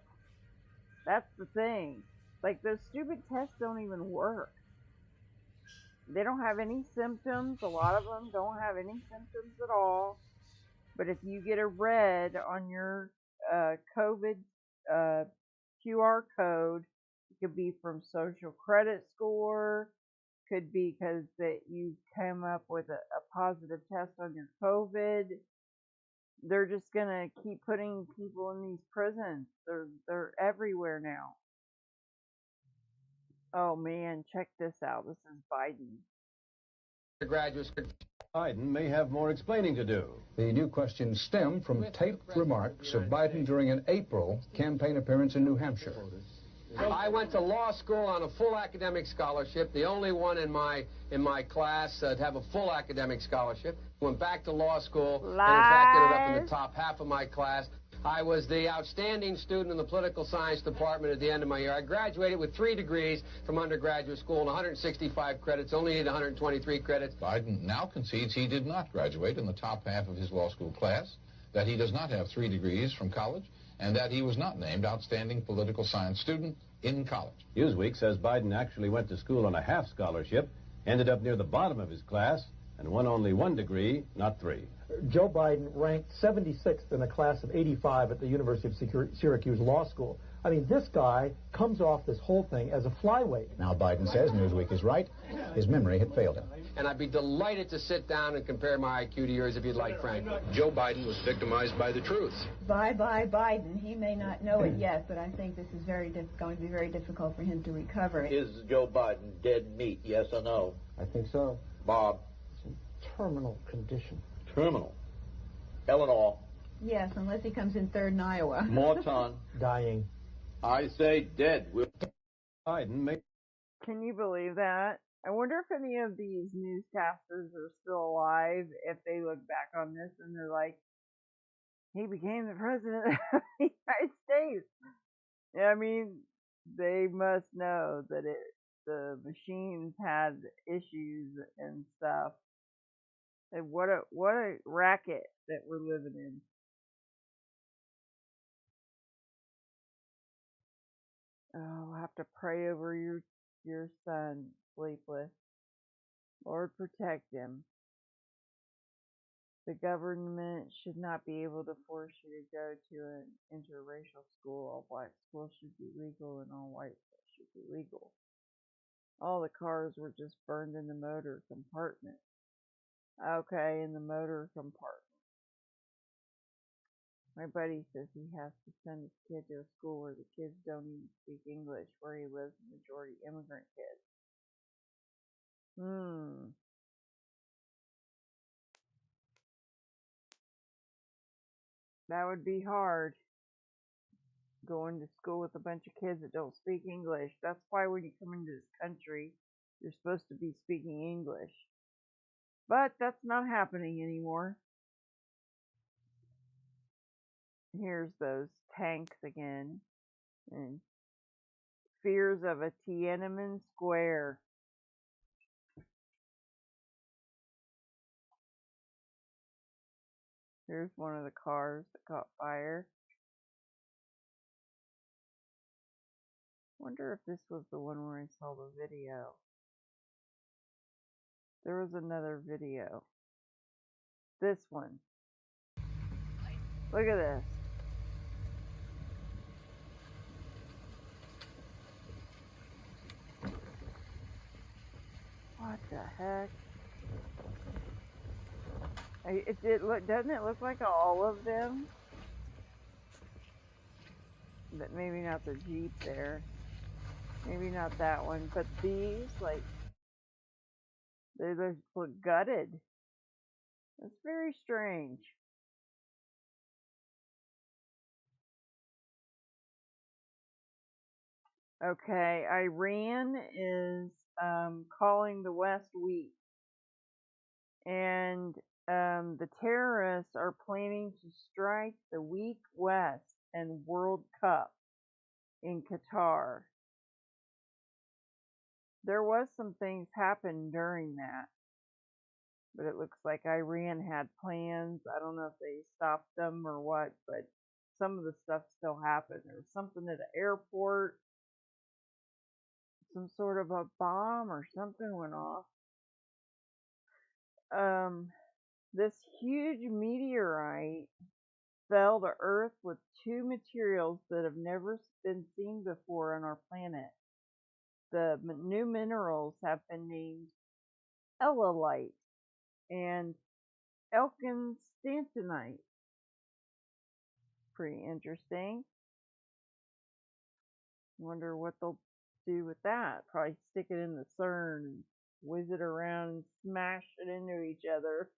That's the thing. Like, those stupid tests don't even work. They don't have any symptoms. A lot of them don't have any symptoms at all. But if you get a red on your COVID QR code, it could be from social credit score, could be because that you came up with a positive test on your COVID. They're just gonna keep putting people in these prisons. They're everywhere now. Oh man, check this out. This is Biden. Graduates. Biden may have more explaining to do. The new questions stem from taped remarks of Biden during an April campaign appearance in New Hampshire. I went to law school on a full academic scholarship, the only one in my class to have a full academic scholarship. Went back to law school and in fact ended up in the top half of my class. I was the outstanding student in the political science department at the end of my year. I graduated with 3 degrees from undergraduate school and 165 credits, only needed 123 credits. Biden now concedes he did not graduate in the top half of his law school class, that he does not have 3 degrees from college, and that he was not named outstanding political science student in college. Newsweek says Biden actually went to school on a half scholarship, ended up near the bottom of his class, and won only 1 degree, not 3. Joe Biden ranked 76th in a class of 85 at the University of Syracuse Law School. I mean, this guy comes off this whole thing as a flyweight. Now Biden says Newsweek is right. His memory had failed him. And I'd be delighted to sit down and compare my IQ to yours if you'd like, Frank. Joe Biden was victimized by the truth. Bye-bye Biden. He may not know it yet, but I think this is going to be very difficult for him to recover. Is Joe Biden dead meat, yes or no? I think so. Bob? It's in terminal condition. Terminal? Eleanor? Yes, unless he comes in third in Iowa. Morton? Dying. I say dead. Biden may... Can you believe that? I wonder if any of these newscasters are still alive, if they look back on this and they're like, he became the president of the United States. I mean, they must know that the machines had issues and stuff. And what a racket that we're living in. Oh, I'll have to pray over your son, sleepless. Lord, protect him. The government should not be able to force you to go to an interracial school. All black schools should be legal and all white schools should be legal. All the cars were just burned in the motor compartment. Okay, in the motor compartment. My buddy says he has to send his kid to a school where the kids don't even speak English, where he lives, majority immigrant kids. That would be hard. Going to school with a bunch of kids that don't speak English. That's why when you come into this country, you're supposed to be speaking English. But that's not happening anymore. Here's those tanks again. And fears of a Tiananmen Square. Here's one of the cars that caught fire. Wonder if this was the one where I saw the video. There was another video. This one. Look at this. What the heck? Doesn't it look like all of them? But maybe not the Jeep there. Maybe not that one. But these, like, they look gutted. That's very strange. Okay, Iran is calling the West weak. And the terrorists are planning to strike the weak West and World Cup in Qatar. There was some things happen during that, but it looks like Iran had plans. I don't know if they stopped them or what, but some of the stuff still happened. There was something at the airport, some sort of a bomb or something went off. This huge meteorite fell to Earth with two materials that have never been seen before on our planet. The new minerals have been named ellalite and elkinstantonite. Pretty interesting. Wonder what they'll do with that. Probably stick it in the CERN and whiz it around and smash it into each other.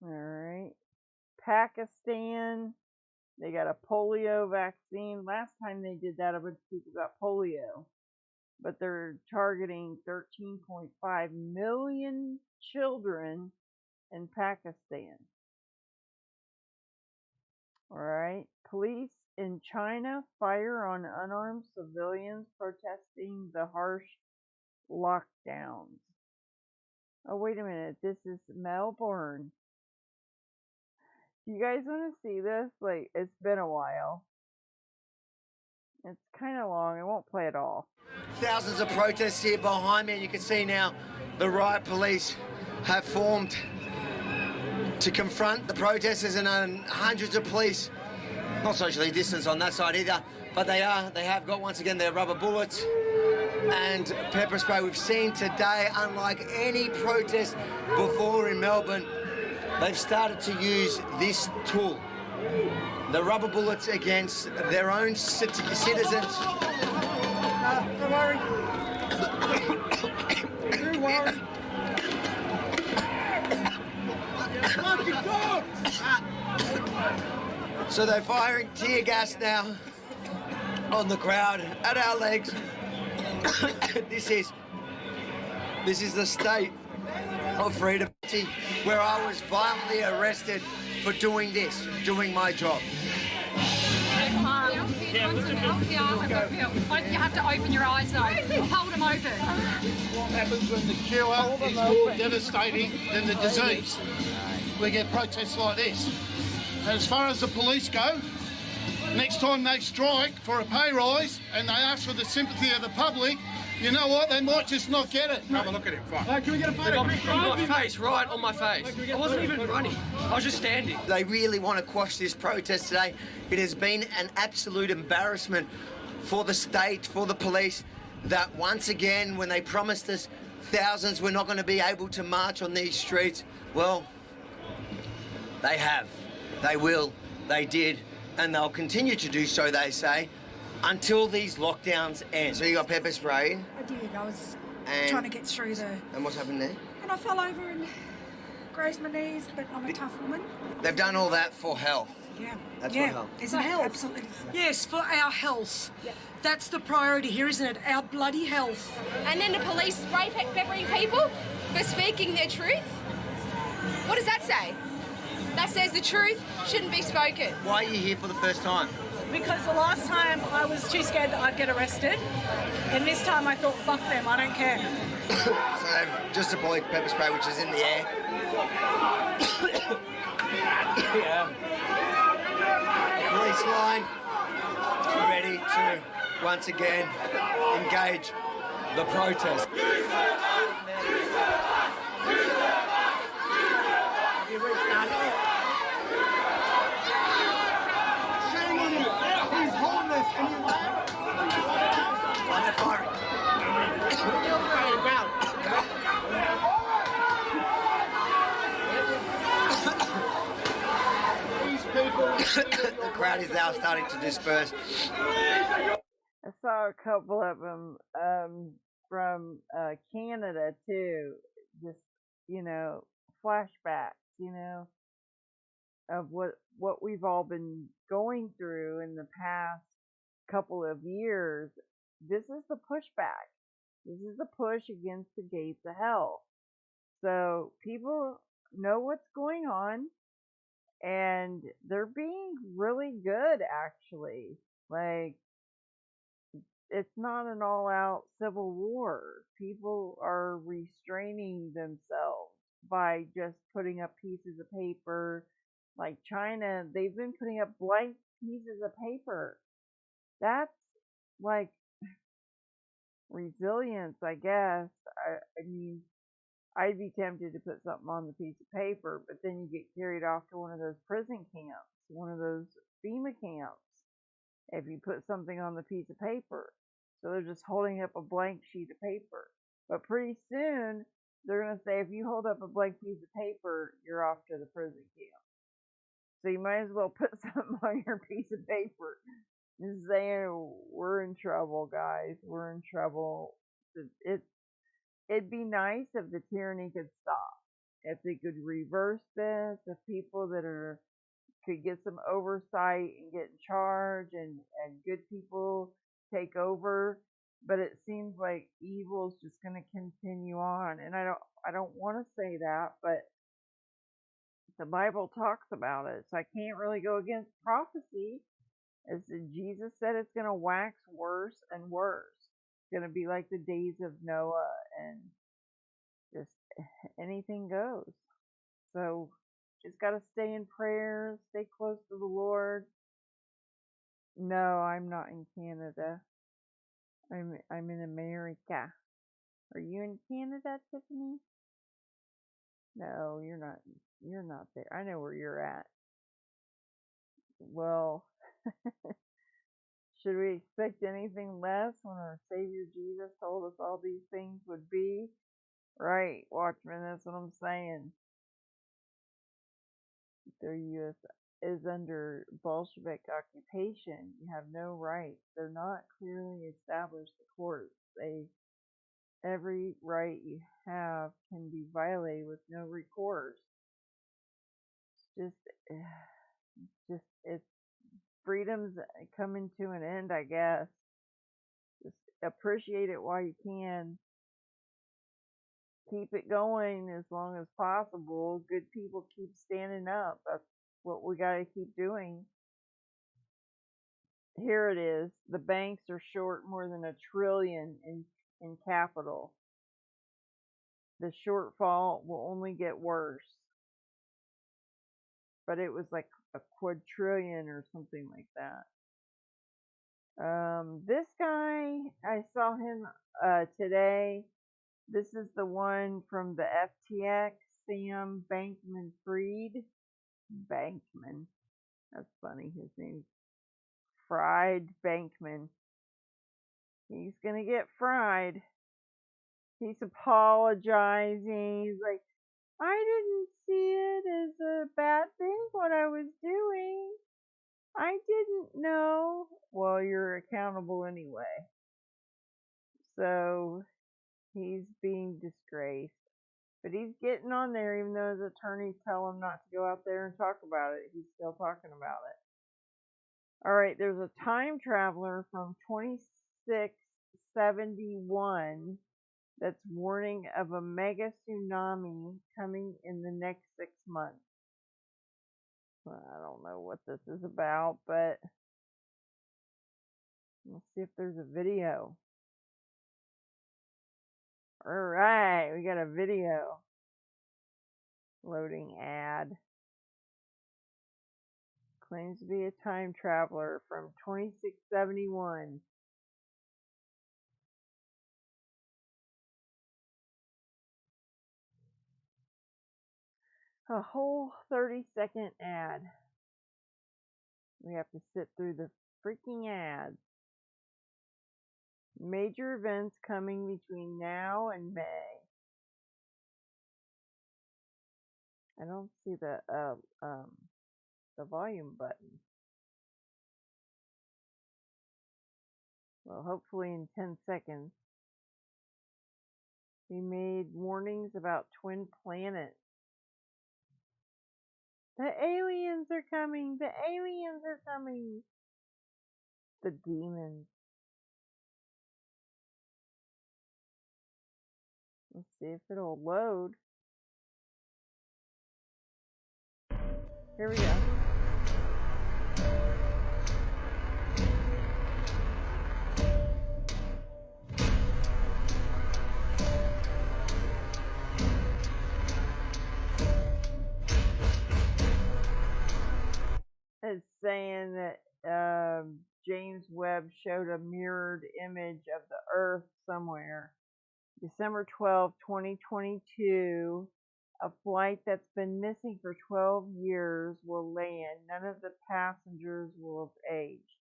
Alright. Pakistan, they got a polio vaccine. Last time they did that, a bunch of people got polio. But they're targeting 13.5 million children in Pakistan. Alright. Police in China fire on unarmed civilians protesting the harsh lockdowns. Oh, wait a minute. This is Melbourne. You guys want to see this? Like, it's been a while. It's kind of long. I won't play it all. Thousands of protests here behind me, and you can see now the riot police have formed to confront the protesters, and hundreds of police, not socially distanced on that side either, but they have got, once again, their rubber bullets and pepper spray. We've seen today, unlike any protest before in Melbourne, they've started to use this tool, the rubber bullets, against their own citizens. Don't worry. Don't worry. So they're firing tear gas now on the crowd, at our legs. This is the state of freedom, where I was violently arrested for doing this, doing my job. You have to open your eyes though. Hold them open. What happens when the cure is more devastating than the disease? We get protests like this. And as far as the police go, next time they strike for a pay rise and they ask for the sympathy of the public, you know what? They might just not get it. Have a look at him. Fine. Can we get a photo? On my face, right on my face. I wasn't even running. I was just standing. They really want to quash this protest today. It has been an absolute embarrassment for the state, for the police, that once again, when they promised us thousands were not going to be able to march on these streets, well, they have. They will. They did. And they'll continue to do so, they say, until these lockdowns end. So you got pepper spray? I did. I was trying to get through the... And what's happened there? And I fell over and grazed my knees, but I'm a tough woman. They've done all that for health. Yeah. That's yeah. for health. Isn't it? Absolutely. Yes, for our health. Yeah. That's the priority here, isn't it? Our bloody health. And then the police spray peppering people for speaking their truth? What does that say? That says the truth shouldn't be spoken. Why are you here for the first time? Because the last time I was too scared that I'd get arrested, and this time I thought, fuck them, I don't care. So they've just deployed pepper spray, which is in the air. Yeah. police line, ready to once again engage the protest. Shame on you! He's homeless and you The crowd is now starting to disperse. I saw a couple of them from Canada too. Just flashbacks, of what we've all been going through in the past couple of years. This is the pushback. This is the push against the gates of hell. So people know what's going on, and they're being really good, actually. Like, it's not an all-out civil war. People are restraining themselves by just putting up pieces of paper. Like China, they've been putting up blank pieces of paper. That's like resilience, I guess. I mean, I'd be tempted to put something on the piece of paper, but then you get carried off to one of those prison camps, one of those FEMA camps, if you put something on the piece of paper. So they're just holding up a blank sheet of paper. But pretty soon, they're going to say, if you hold up a blank piece of paper, you're off to the prison camp. So you might as well put something on your piece of paper. Just saying, we're in trouble, guys. We're in trouble. It'd be nice if the tyranny could stop. If they could reverse this, if people that could get some oversight and get in charge, and good people take over. But it seems like evil's just going to continue on. And I don't want to say that, but the Bible talks about it, so I can't really go against prophecy. As Jesus said, it's going to wax worse and worse. It's going to be like the days of Noah, and just anything goes. So just got to stay in prayer, stay close to the Lord. No, I'm not in Canada. I'm in America. Are you in Canada, Tiffany? No, you're not. You're not there. I know where you're at. Well, should we expect anything less when our Savior Jesus told us all these things would be? Right, Watchmen, that's what I'm saying. Their U.S. is under Bolshevik occupation. You have no rights. They're not clearly established the courts. Every right you have can be violated with no recourse. It's freedom's coming to an end, I guess. Just appreciate it while you can. Keep it going as long as possible. Good people keep standing up. That's what we got to keep doing. Here it is. The banks are short more than $1 trillion in capital. The shortfall will only get worse. But it was like a quadrillion or something like that. This guy, I saw him today. This is the one from the FTX, Sam Bankman-Fried. Bankman. That's funny. His name's Fried Bankman. He's going to get fried. He's apologizing. He's like, I didn't see it as a bad thing what I was doing. I didn't know. Well, you're accountable anyway. So he's being disgraced. But he's getting on there, even though his attorneys tell him not to go out there and talk about it. He's still talking about it. Alright, there's a time traveler from 2671 that's warning of a mega tsunami coming in the next 6 months. I don't know what this is about, but let's see if there's a video. Alright, we got a video. Loading ad. Claims to be a time traveler from 2671. A whole 30-second ad. We have to sit through the freaking ads. Major events coming between now and May. I don't see the volume button. Well, hopefully in 10 seconds. He made warnings about twin planets. The aliens are coming! The aliens are coming! The demons. Let's see if it'll load. Here we go. It's saying that James Webb showed a mirrored image of the Earth somewhere. December 12, 2022, a flight that's been missing for 12 years will land. None of the passengers will have aged.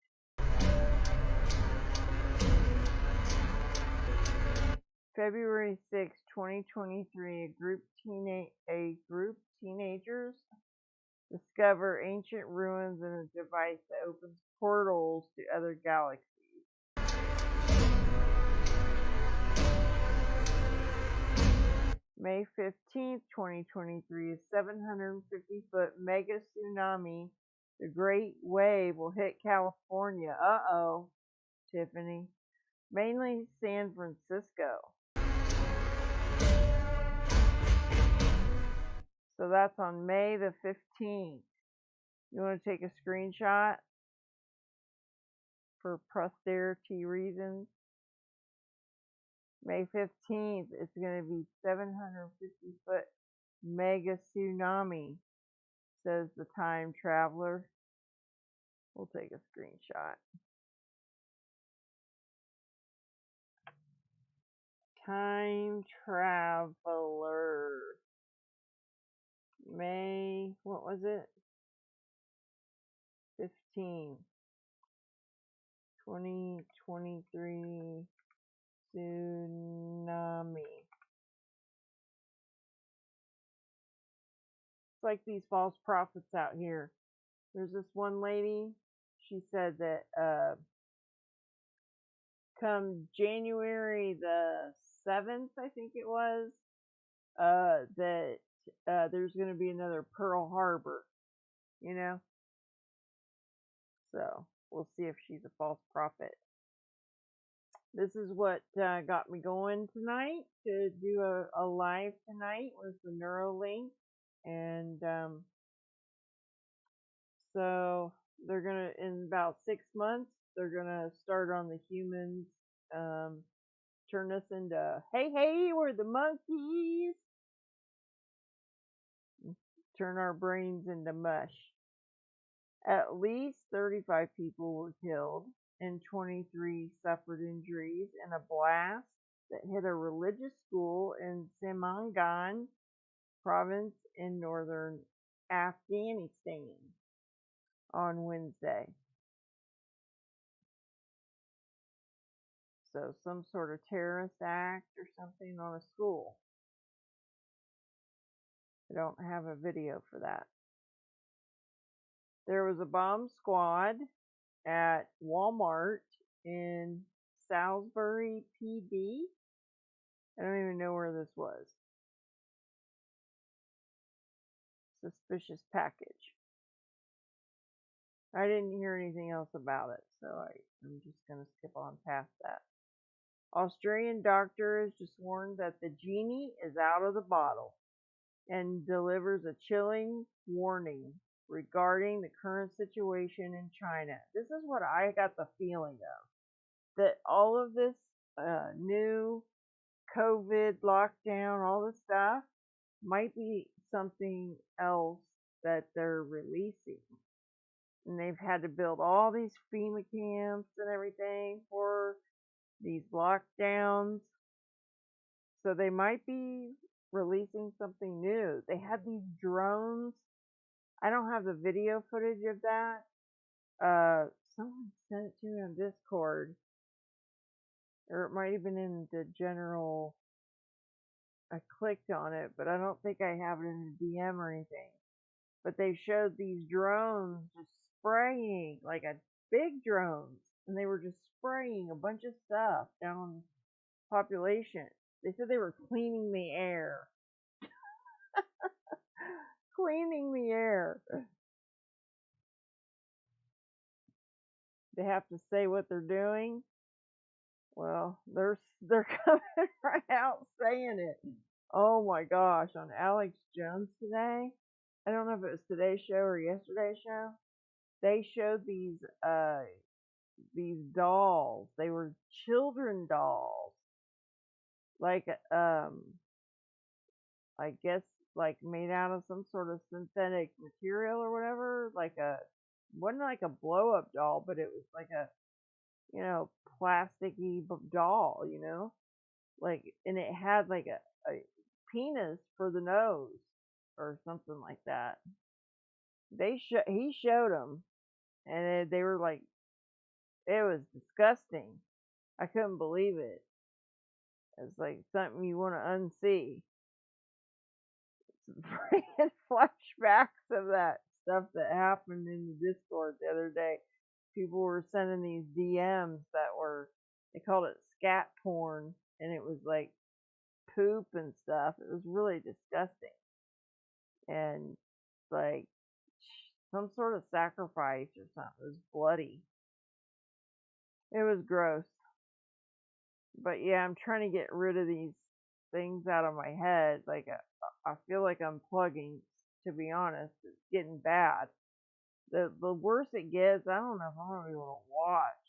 February 6, 2023, a group teenagers discover ancient ruins in a device that opens portals to other galaxies. May 15th, 2023, a 750-foot mega tsunami, the Great Wave, will hit California. Uh-oh, Tiffany. Mainly San Francisco. So that's on May the 15th. You want to take a screenshot for posterity reasons? May 15th, it's going to be 750-foot mega tsunami, says the time traveler. We'll take a screenshot. Time traveler. May, what was it? 15. 2023 tsunami. It's like these false prophets out here. There's this one lady, she said that come January the 7th, I think it was, that there's going to be another Pearl Harbor, you know? So, we'll see if she's a false prophet. This is what got me going tonight, to do a live tonight with the NeuroLink. And so they're going to, in about 6 months, they're going to start on the humans, turn us into, hey, we're the monkeys. Turn our brains into mush. At least 35 people were killed and 23 suffered injuries in a blast that hit a religious school in Samangan province in northern Afghanistan on Wednesday. So some sort of terrorist act or something on a school. I don't have a video for that. There was a bomb squad at Walmart in Salisbury, PD. I don't even know where this was. Suspicious package. I didn't hear anything else about it, so I'm just going to skip on past that. Australian doctor has just warned that the genie is out of the bottle and delivers a chilling warning regarding the current situation in China. This is what I got the feeling of. That all of this new COVID lockdown, all this stuff, might be something else that they're releasing. And they've had to build all these FEMA camps and everything for these lockdowns. So they might be releasing something new. They had these drones. I don't have the video footage of that. Someone sent it to me on Discord. Or it might have been in the general. I clicked on it, but I don't think I have it in the DM or anything. But they showed these drones just spraying, like a big drones, and they were just spraying a bunch of stuff down on the population. They said they were cleaning the air. Cleaning the air. They have to say what they're doing. Well, they're coming right out saying it. Oh my gosh, on Alex Jones today. I don't know if it was today's show or yesterday's show. They showed these dolls. They were children dolls. Like I guess like made out of some sort of synthetic material or whatever. Wasn't like a blow up doll, but it was like a plasticky doll, and it had like a penis for the nose or something like that. He showed them, and they were like, it was disgusting. I couldn't believe it. It's like something you want to unsee. Freaking flashbacks of that stuff that happened in the Discord the other day. People were sending these DMs that they called it scat porn, and it was like poop and stuff. It was really disgusting. And like some sort of sacrifice or something. It was bloody. It was gross. But yeah, I'm trying to get rid of these things out of my head. Like I feel like I'm plugging, to be honest. It's getting bad. The worse it gets, I don't know if I'm going to be able to watch.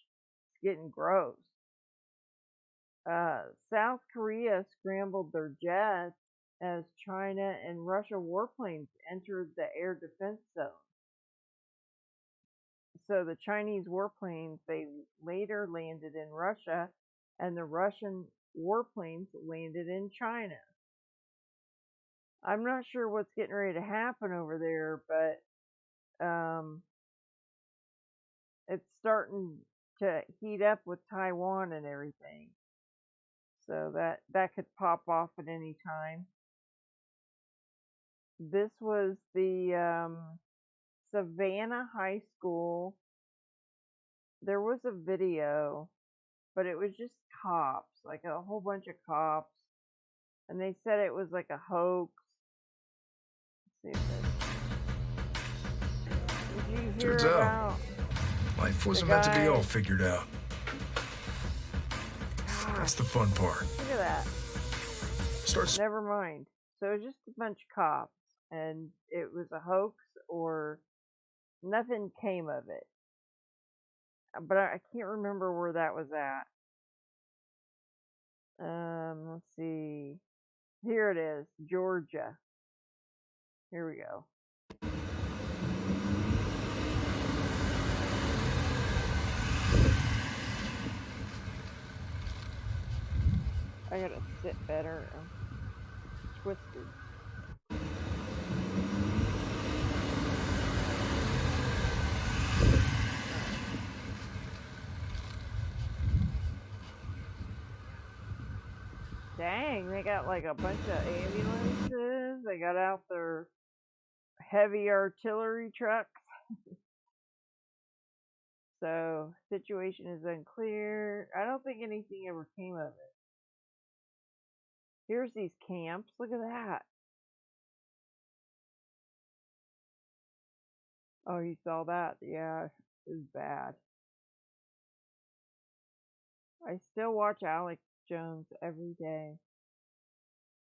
It's getting gross. South Korea scrambled their jets as China and Russia warplanes entered the air defense zone. So the Chinese warplanes, they later landed in Russia, and the Russian warplanes landed in China. I'm not sure what's getting ready to happen over there, but it's starting to heat up with Taiwan and everything. So that could pop off at any time. This was the Savannah High School. There was a video, but it was just cops, like a whole bunch of cops. And they said it was like a hoax. Let's see if did you hear Turns out, about life wasn't meant to be all figured out. Gosh, That's the fun part. look at that. Never mind. So it was just a bunch of cops, and it was a hoax, or nothing came of it. But I can't remember where that was at. Let's see. Here it is, Georgia. Here we go. I gotta sit better. I'm twisted. Dang, they got like a bunch of ambulances. They got out their heavy artillery trucks. So, situation is unclear. I don't think anything ever came of it. Here's these camps. Look at that. Oh, you saw that? Yeah, it was bad. I still watch Alex Jones every day.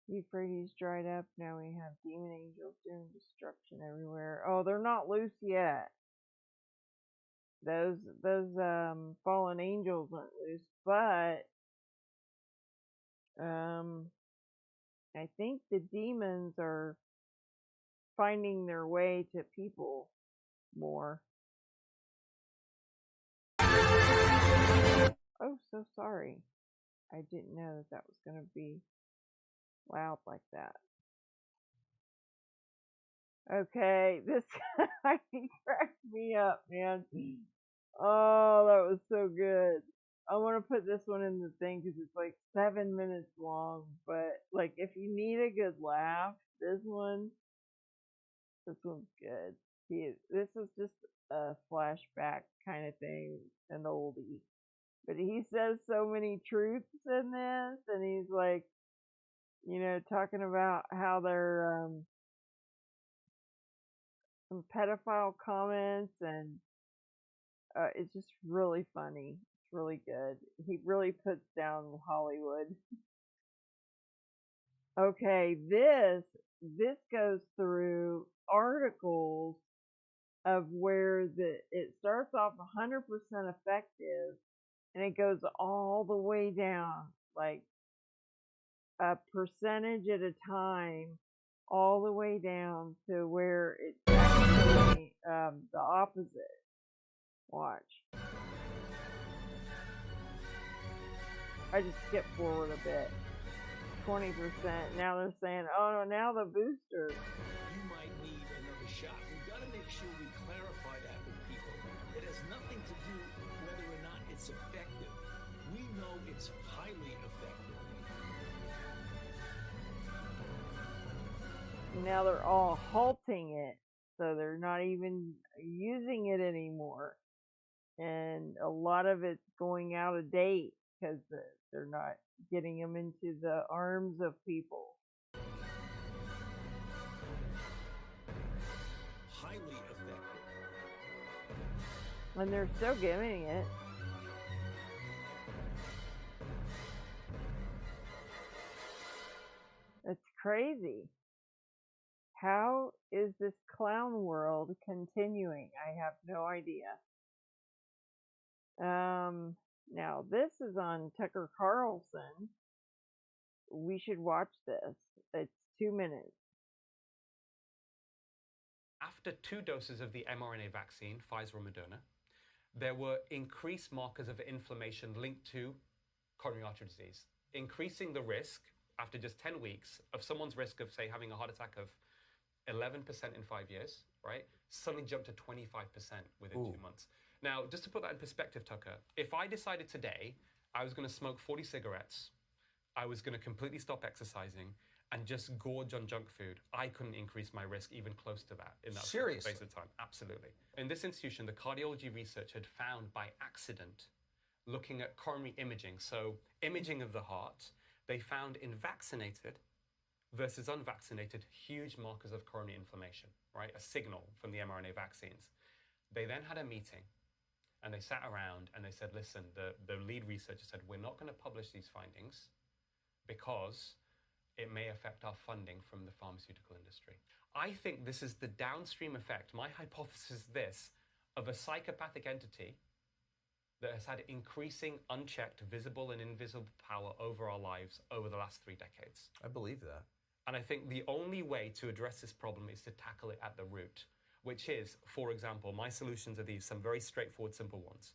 Euphrates dried up. Now we have demon angels doing destruction everywhere. Oh, they're not loose yet. Those fallen angels aren't loose, but I think the demons are finding their way to people more. Oh, so sorry. I didn't know that was going to be loud like that. Okay, this guy cracked me up, man. Oh, that was so good. I want to put this one in the thing because it's like 7 minutes long. But like, if you need a good laugh, this one's good. This is just a flashback kind of thing, an oldie. But he says so many truths in this, and he's like, talking about how there some pedophile comments, and it's just really funny. It's really good. He really puts down Hollywood. Okay, this goes through articles of where it starts off 100% effective, and it goes all the way down, like a percentage at a time, all the way down to where it's actually the opposite. Watch. I just skipped forward a bit. 20%. Now they're saying, oh no, now the booster. You might need another shot. We've got to make sure we clarify that with people. It has nothing to do with whether or not it's effective. We know it's highly effective. Now they're all halting it, so they're not even using it anymore. And a lot of it's going out of date because they're not getting them into the arms of people. Highly effective. And they're still giving it. It's crazy. How is this clown world continuing? I have no idea. Now this is on Tucker Carlson. We should watch this. It's 2 minutes. After 2 doses of the mRNA vaccine, Pfizer or Moderna, there were increased markers of inflammation linked to coronary artery disease, increasing the risk after just 10 weeks of someone's risk of, say, having a heart attack of 11% in 5 years, right? Suddenly jumped to 25% within 2 months. Now, just to put that in perspective, Tucker, if I decided today I was going to smoke 40 cigarettes, I was going to completely stop exercising and just gorge on junk food, I couldn't increase my risk even close to that in that space of time. Absolutely. In this institution, the cardiology research had found by accident, looking at coronary imaging, so imaging of the heart, they found in vaccinated versus unvaccinated huge markers of coronary inflammation, right? A signal from the mRNA vaccines. They then had a meeting and they sat around and they said, listen, the lead researcher said, we're not going to publish these findings because it may affect our funding from the pharmaceutical industry. I think this is the downstream effect, my hypothesis is this, of a psychopathic entity that has had increasing unchecked visible and invisible power over our lives over the last 3 decades. I believe that. And I think the only way to address this problem is to tackle it at the root, which is, for example, my solutions are these, some very straightforward, simple ones.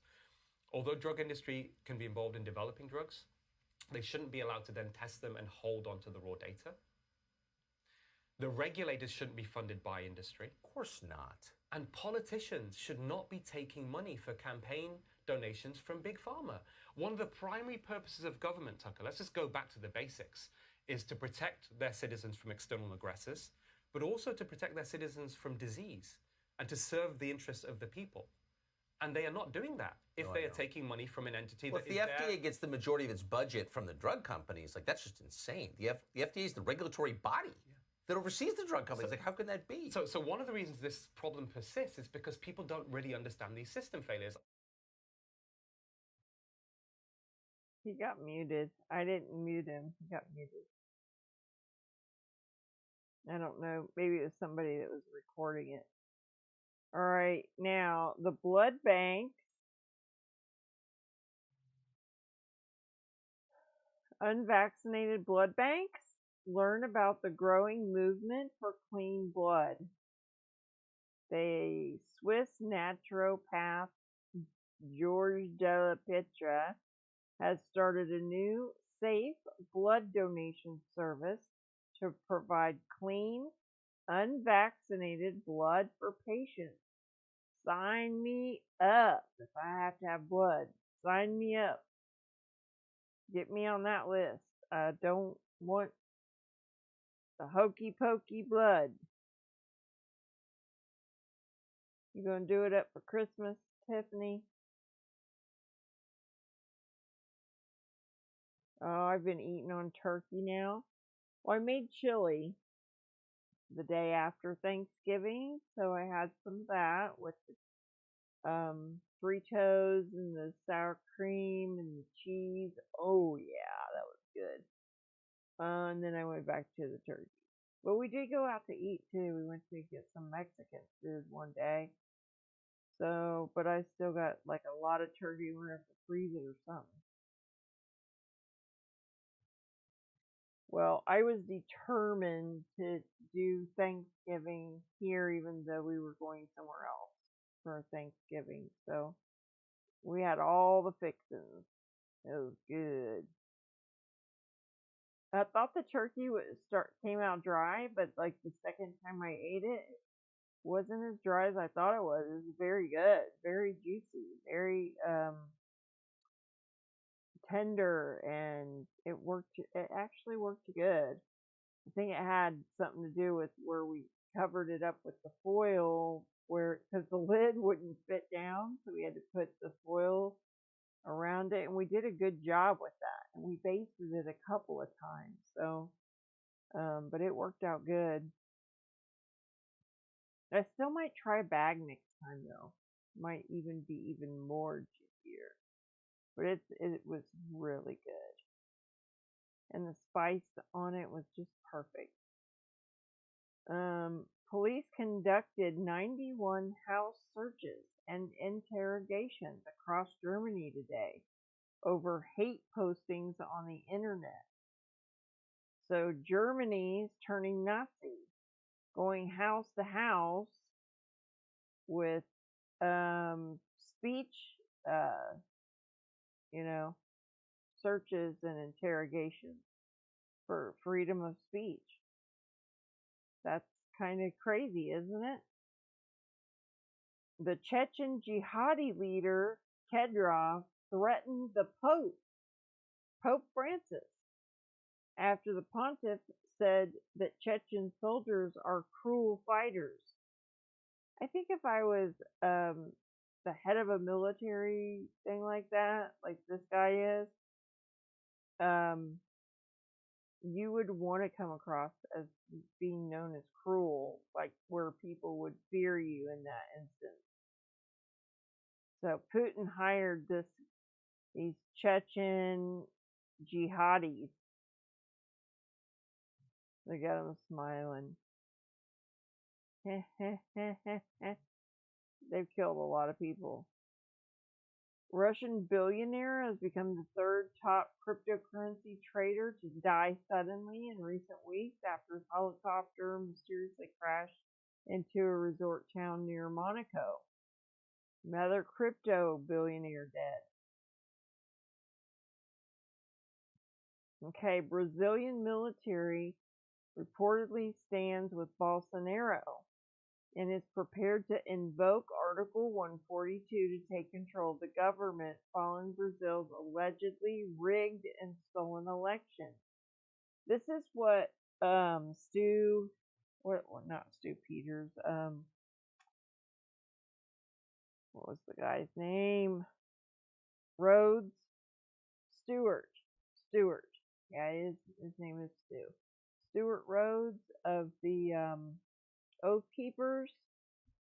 Although drug industry can be involved in developing drugs, they shouldn't be allowed to then test them and hold on to the raw data. The regulators shouldn't be funded by industry. Of course not. And politicians should not be taking money for campaign donations from Big Pharma. One of the primary purposes of government, Tucker, let's just go back to the basics, is to protect their citizens from external aggressors, but also to protect their citizens from disease and to serve the interests of the people. And they are not doing that if they are taking money from an entity Well, that if the FDA gets the majority of its budget from the drug companies, like that's just insane. The FDA is the regulatory body that oversees the drug companies. Like, how can that be? So one of the reasons this problem persists is because people don't really understand these system failures. He got muted. I didn't mute him. He got muted. I don't know. Maybe it was somebody that was recording it. All right. Now, the blood banks. Unvaccinated blood banks learn about the growing movement for clean blood. The Swiss naturopath George Della Pietra, has started a new, safe blood donation service to provide clean, unvaccinated blood for patients. Sign me up if I have to have blood. Sign me up. Get me on that list. I don't want the hokey pokey blood. You gonna do it up for Christmas, Tiffany? Oh, I've been eating on turkey now. Well, I made chili the day after Thanksgiving, so I had some of that with the Fritos and the sour cream and the cheese. Oh yeah, that was good. And then I went back to the turkey. But we did go out to eat too. We went to get some Mexican food one day. So, but I still got like a lot of turkey. We're gonna have to freeze it or something. Well, I was determined to do Thanksgiving here, even though we were going somewhere else for Thanksgiving. So we had all the fixings. It was good. I thought the turkey came out dry, but like the second time I ate it, it wasn't as dry as I thought it was. It was very good, very juicy, very tender, and it worked. It actually worked good. I think it had something to do with where we covered it up with the foil, because the lid wouldn't fit down, so we had to put the foil around it, and we did a good job with that. And we basted it a couple of times, so but it worked out good. I still might try bag next time though. Might even be even more juicier, but it was really good, and the spice on it was just perfect. Police conducted 91 house searches and interrogations across Germany today over hate postings on the internet. So Germany's turning Nazi, going house to house with speech, searches and interrogations for freedom of speech. That's kind of crazy, isn't it? The Chechen jihadi leader, Kedrov, threatened the Pope Francis, after the pontiff said that Chechen soldiers are cruel fighters. I think if I was the head of a military thing like that, like this guy is, you would want to come across as being known as cruel, like where people would fear you in that instance. So Putin hired these Chechen jihadis. They got them smiling. They've killed a lot of people. Russian billionaire has become the third top cryptocurrency trader to die suddenly in recent weeks after his helicopter mysteriously crashed into a resort town near Monaco. Another crypto billionaire dead. Okay, Brazilian military reportedly stands with Bolsonaro and is prepared to invoke Article 142 to take control of the government following Brazil's allegedly rigged and stolen election. This is what not Stu Peters, what was the guy's name? Rhodes? Stewart. Yeah, his name is Stu. Stuart Rhodes of the Oath Keepers.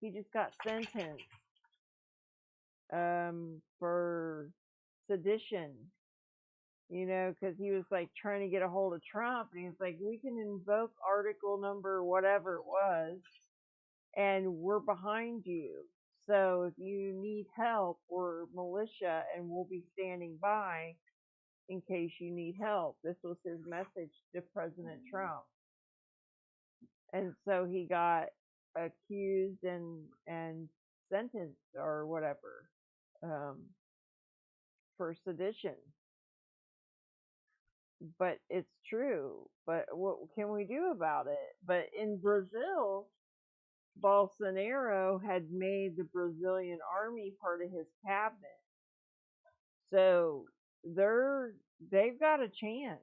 He just got sentenced for sedition, because he was like trying to get a hold of Trump, and he was like, we can invoke article number whatever it was, and we're behind you. So if you need help, we're militia, and we'll be standing by in case you need help. This was his message to President Trump. And so he got accused and sentenced or whatever for sedition. But it's true. But what can we do about it? But in Brazil, Bolsonaro had made the Brazilian army part of his cabinet. So they've got a chance.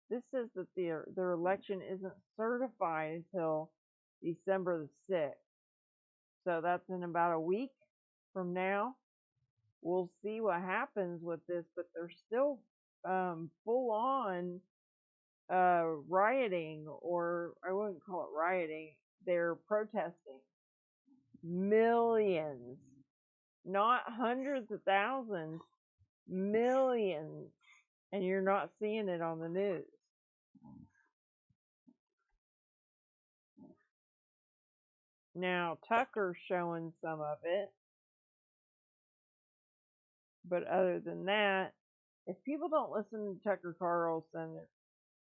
This says that their election isn't certified until December the 6th. So that's in about a week from now. We'll see what happens with this, but they're still full on rioting, or I wouldn't call it rioting. They're protesting. Millions, not hundreds of thousands, millions. And you're not seeing it on the news. Now, Tucker's showing some of it. But other than that, if people don't listen to Tucker Carlson,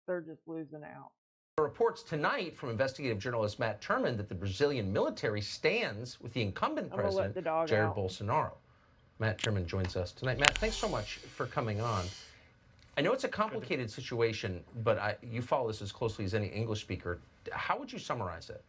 they're just losing out. Reports tonight from investigative journalist Matt Turman that the Brazilian military stands with the incumbent president, Jair Bolsonaro. Matt Turman joins us tonight. Matt, thanks so much for coming on. I know it's a complicated situation, but you follow this as closely as any English speaker. How would you summarize it?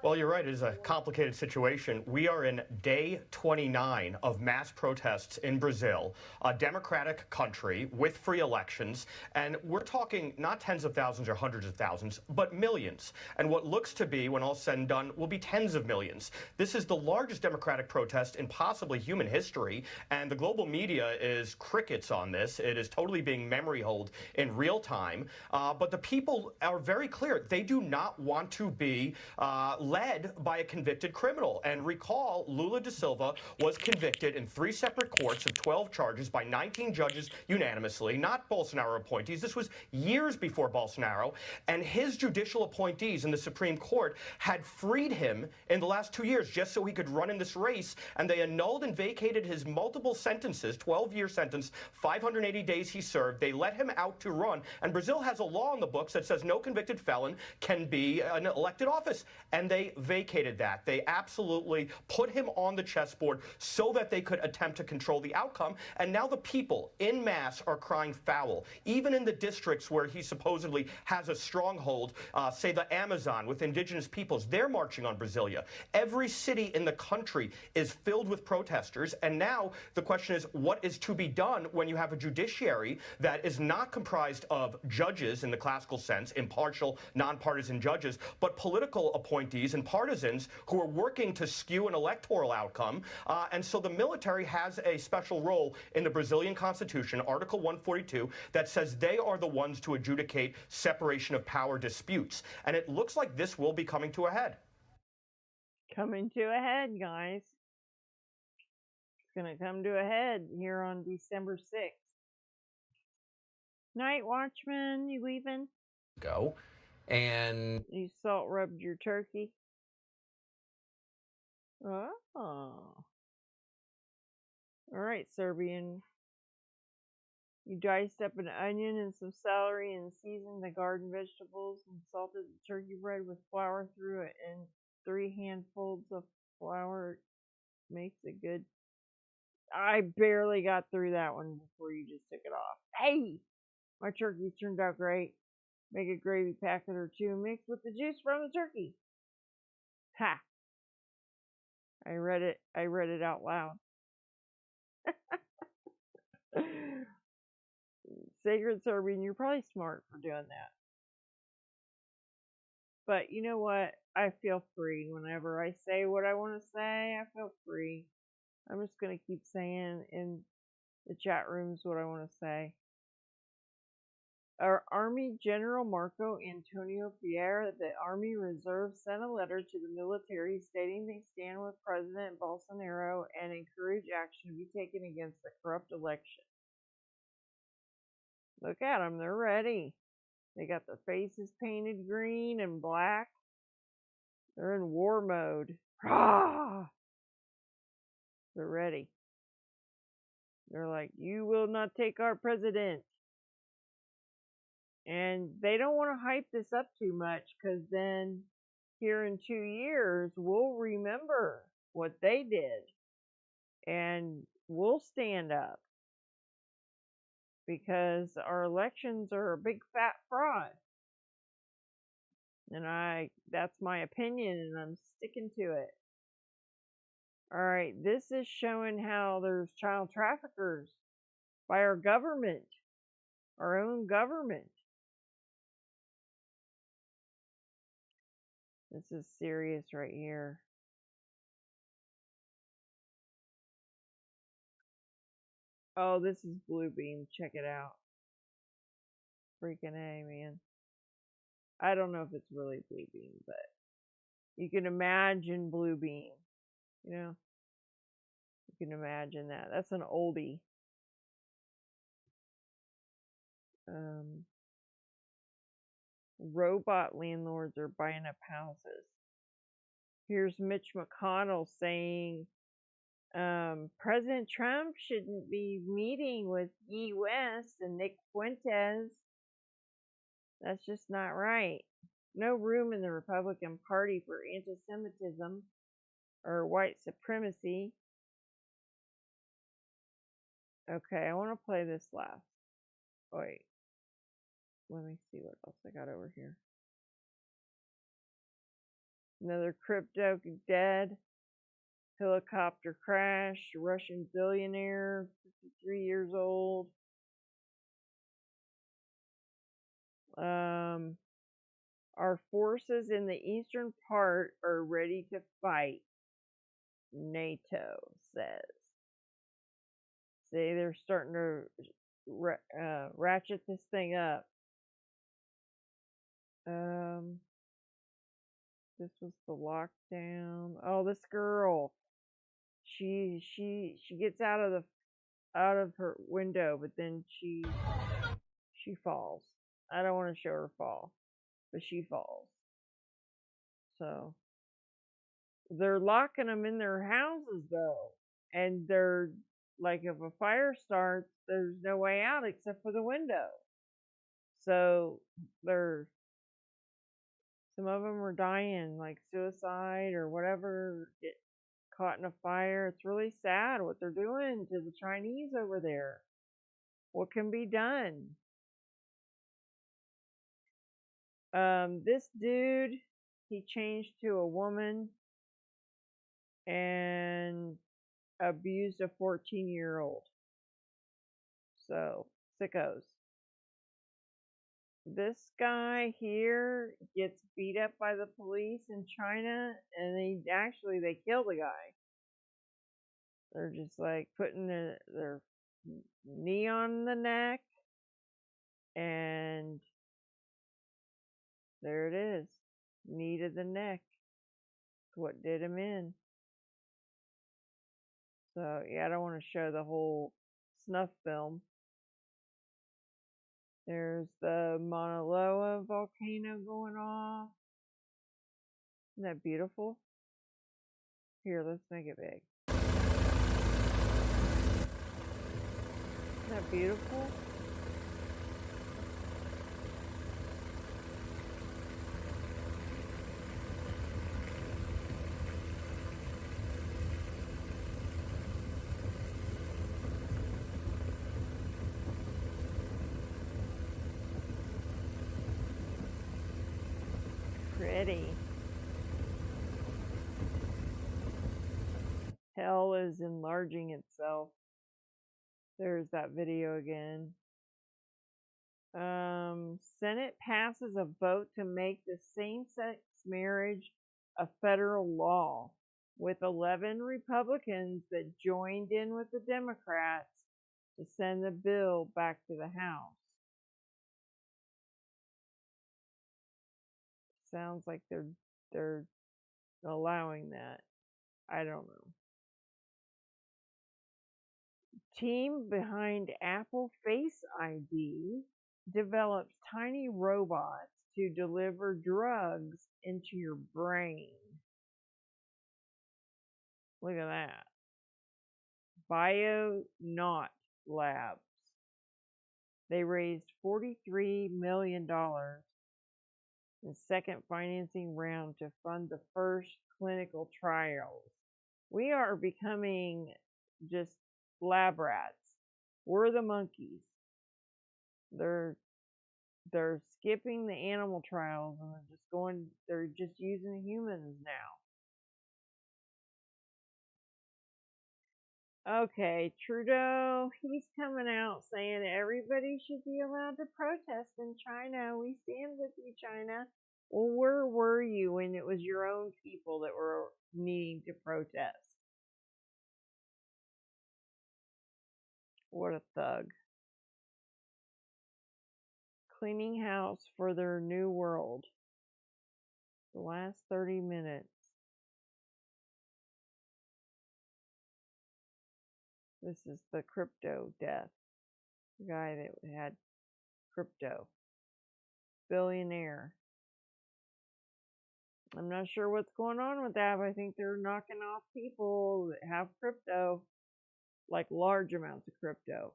Well, you're right. It is a complicated situation. We are in day 29 of mass protests in Brazil, a democratic country with free elections. And we're talking not tens of thousands or hundreds of thousands, but millions. And what looks to be, when all's said and done, will be tens of millions. This is the largest democratic protest in possibly human history. And the global media is crickets on this. It is totally being memory holed in real time. But the people are very clear. They do not want to be led by a convicted criminal. And recall, Lula da Silva was convicted in 3 separate courts of 12 charges by 19 judges unanimously, not Bolsonaro appointees. This was years before Bolsonaro. And his judicial appointees in the Supreme Court had freed him in the last 2 years just so he could run in this race. And they annulled and vacated his multiple sentences, 12-year sentence, 580 days he served. They let him out to run. And Brazil has a law in the books that says no convicted felon can be an elected office. And they vacated that. They absolutely put him on the chessboard so that they could attempt to control the outcome. And now the people en masse are crying foul. Even in the districts where he supposedly has a stronghold, say the Amazon with indigenous peoples, they're marching on Brasilia. Every city in the country is filled with protesters. And now the question is, what is to be done when you have a judiciary that is not comprised of judges in the classical sense, impartial, nonpartisan judges, but political appointees and partisans who are working to skew an electoral outcome. And so the military has a special role in the Brazilian Constitution, Article 142, that says they are the ones to adjudicate separation of power disputes. And it looks like this will be coming to a head. Coming to a head, guys. It's going to come to a head here on December 6th. Night watchman, you leaving? Go. And you salt rubbed your turkey. Oh. All right, Serbian. You diced up an onion and some celery and seasoned the garden vegetables and salted the turkey bread with flour through it, and 3 handfuls of flour makes it good. I barely got through that one before you just took it off. Hey, my turkey turned out great. Make a gravy packet or 2 mixed with the juice from the turkey. Ha! I read it out loud. Sacred Serbian, you're probably smart for doing that. But you know what? I feel free whenever I say what I want to say. I feel free. I'm just going to keep saying in the chat rooms what I want to say. Our Army General Marco Antonio Pierre, the Army Reserve, sent a letter to the military stating they stand with President Bolsonaro and encourage action to be taken against the corrupt election. Look at them, they're ready. They got their faces painted green and black. They're in war mode. Ah! They're ready. They're like, you will not take our president. And they don't want to hype this up too much, because then here in 2 years, we'll remember what they did. And we'll stand up because our elections are a big fat fraud. And that's my opinion, and I'm sticking to it. All right, this is showing how there's child traffickers by our government, our own government. This is serious right here. Oh, this is Bluebeam. Check it out. Freaking A, man. I don't know if it's really Bluebeam, but you can imagine Bluebeam. You know? You can imagine that. That's an oldie. Robot landlords are buying up houses. Here's Mitch McConnell saying President Trump shouldn't be meeting with E. West and Nick Fuentes. That's just not right. No room in the Republican Party for anti-Semitism or white supremacy. Okay, I want to play this last. Wait. Let me see what else I got over here. Another crypto dead. Helicopter crash. Russian billionaire, 53 years old. Our forces in the eastern part are ready to fight, NATO says. See, they're starting to ratchet this thing up. This was the lockdown. Oh, this girl. She gets out of her window, but then she falls. I don't want to show her fall, but she falls. So they're locking them in their houses though, and they're like, if a fire starts, there's no way out except for the window. So some of them are dying, like suicide or whatever, get caught in a fire. It's really sad what they're doing to the Chinese over there. What can be done? This dude, he changed to a woman and abused a 14-year-old. So, sickos. This guy here gets beat up by the police in China, and they kill the guy. They're just like putting their knee on the neck, and there it is. Knee to the neck. What did him in. So, yeah, I don't want to show the whole snuff film. There's the Mauna Loa volcano going off. Isn't that beautiful? Here, let's make it big. Isn't that beautiful? Pretty. Hell is enlarging itself. There's that video again. Senate passes a vote to make the same-sex marriage a federal law, with 11 Republicans that joined in with the Democrats to send the bill back to the House. Sounds like they're allowing that. I don't know. Team behind Apple Face ID develops tiny robots to deliver drugs into your brain. Look at that. BioNaut Labs. They raised $43 million in second financing round to fund the first clinical trials. We are becoming just lab rats. We're the monkeys. They're skipping the animal trials and they're just using humans now. Okay, Trudeau, he's coming out saying everybody should be allowed to protest in China. We stand with you, China. Well, where were you when it was your own people that were needing to protest? What a thug. Cleaning house for their new world. The last 30 minutes. This is the crypto death. The guy that had crypto. Billionaire. I'm not sure what's going on with that, but I think they're knocking off people that have crypto, like large amounts of crypto.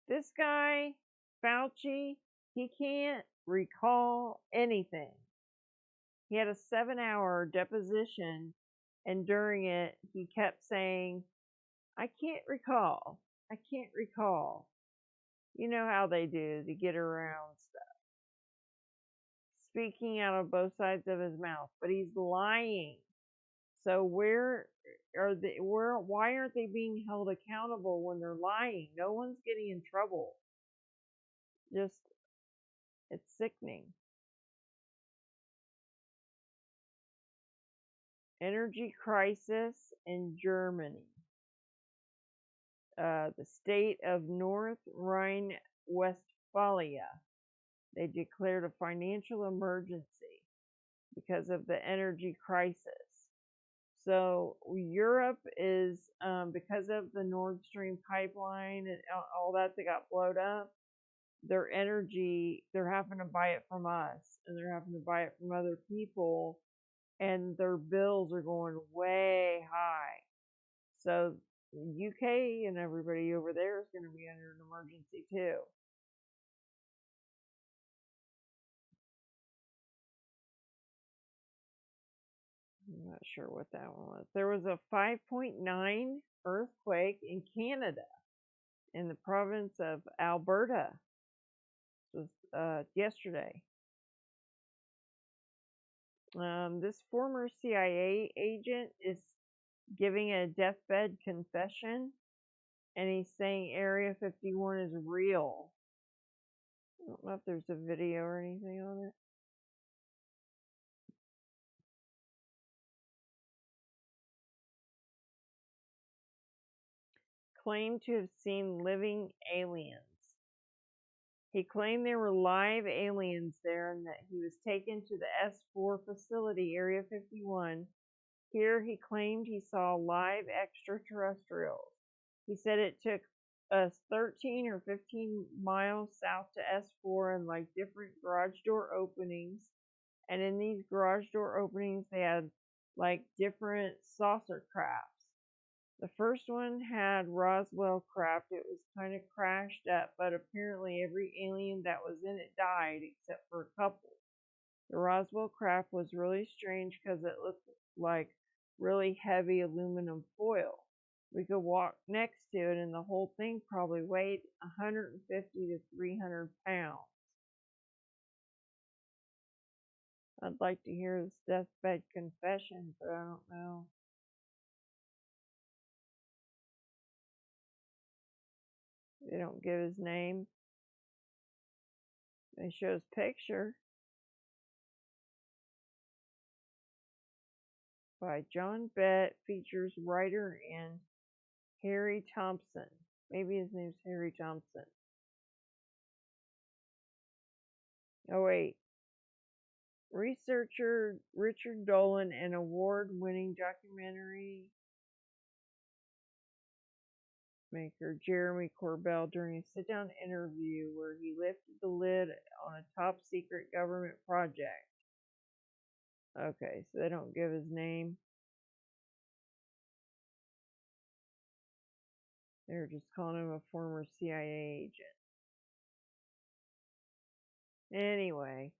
This guy, Fauci, he can't recall anything. He had a 7-hour deposition, and during it, he kept saying, I can't recall. I can't recall. You know how they do to get around stuff. Speaking out of both sides of his mouth, but he's lying. So why aren't they being held accountable when they're lying? No one's getting in trouble. Just, it's sickening. Energy crisis in Germany. The state of North Rhine-Westphalia. They declared a financial emergency because of the energy crisis. So Europe is, because of the Nord Stream pipeline and all that got blown up, their energy, they're having to buy it from us, and they're having to buy it from other people, and their bills are going way high. So the UK and everybody over there is going to be under an emergency too. I'm not sure what that one was. There was a 5.9 earthquake in Canada, in the province of Alberta. This was yesterday. This former CIA agent is giving a deathbed confession, and he's saying Area 51 is real. I don't know if there's a video or anything on it. Claimed to have seen living aliens. He claimed there were live aliens there and that he was taken to the S4 facility, Area 51. Here he claimed he saw live extraterrestrials. He said it took us 13 or 15 miles south to S4 and like different garage door openings. And in these garage door openings, they had like different saucer crafts. The first one had Roswell craft. It was kind of crashed up, but apparently every alien that was in it died except for a couple. The Roswell craft was really strange because it looked like really heavy aluminum foil. We could walk next to it, and the whole thing probably weighed 150 to 300 pounds. I'd like to hear his deathbed confession, but I don't know. They don't give his name. They show his picture. By John Bett, features writer and Harry Thompson. Maybe his name's Harry Thompson. Oh wait. Researcher Richard Dolan, an award-winning documentary maker Jeremy Corbell during a sit-down interview where he lifted the lid on a top-secret government project. Okay, so they don't give his name. They're just calling him a former CIA agent. Anyway.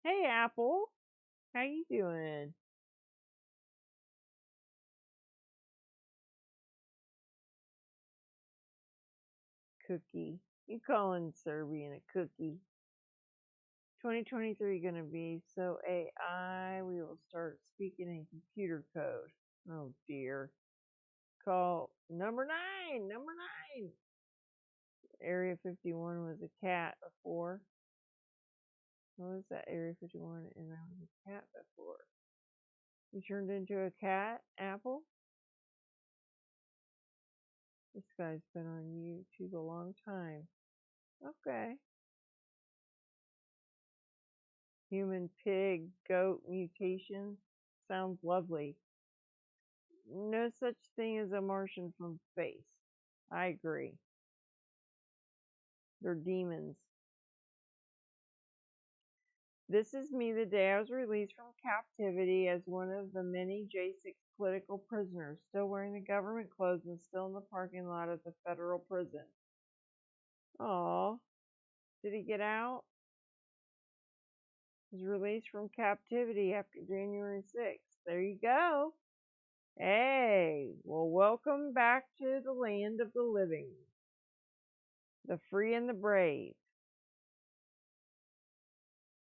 Hey, Apple. How you doing? Cookie. You calling Serbian a cookie? 2023 gonna be so AI. We will start speaking in computer code. Oh dear. Call number 9. Number 9. Area 51 was a cat before. What was that? Area 51, and I was a cat before. You turned into a cat, Apple? This guy's been on YouTube a long time. Okay. Human, pig, goat mutation. Sounds lovely. No such thing as a Martian from space. I agree. They're demons. This is me the day I was released from captivity as one of the many J6 political prisoners, still wearing the government clothes and still in the parking lot of the federal prison. Aw. Did he get out? He was released from captivity after January 6th. There you go. Hey, well, welcome back to the land of the living, the free and the brave.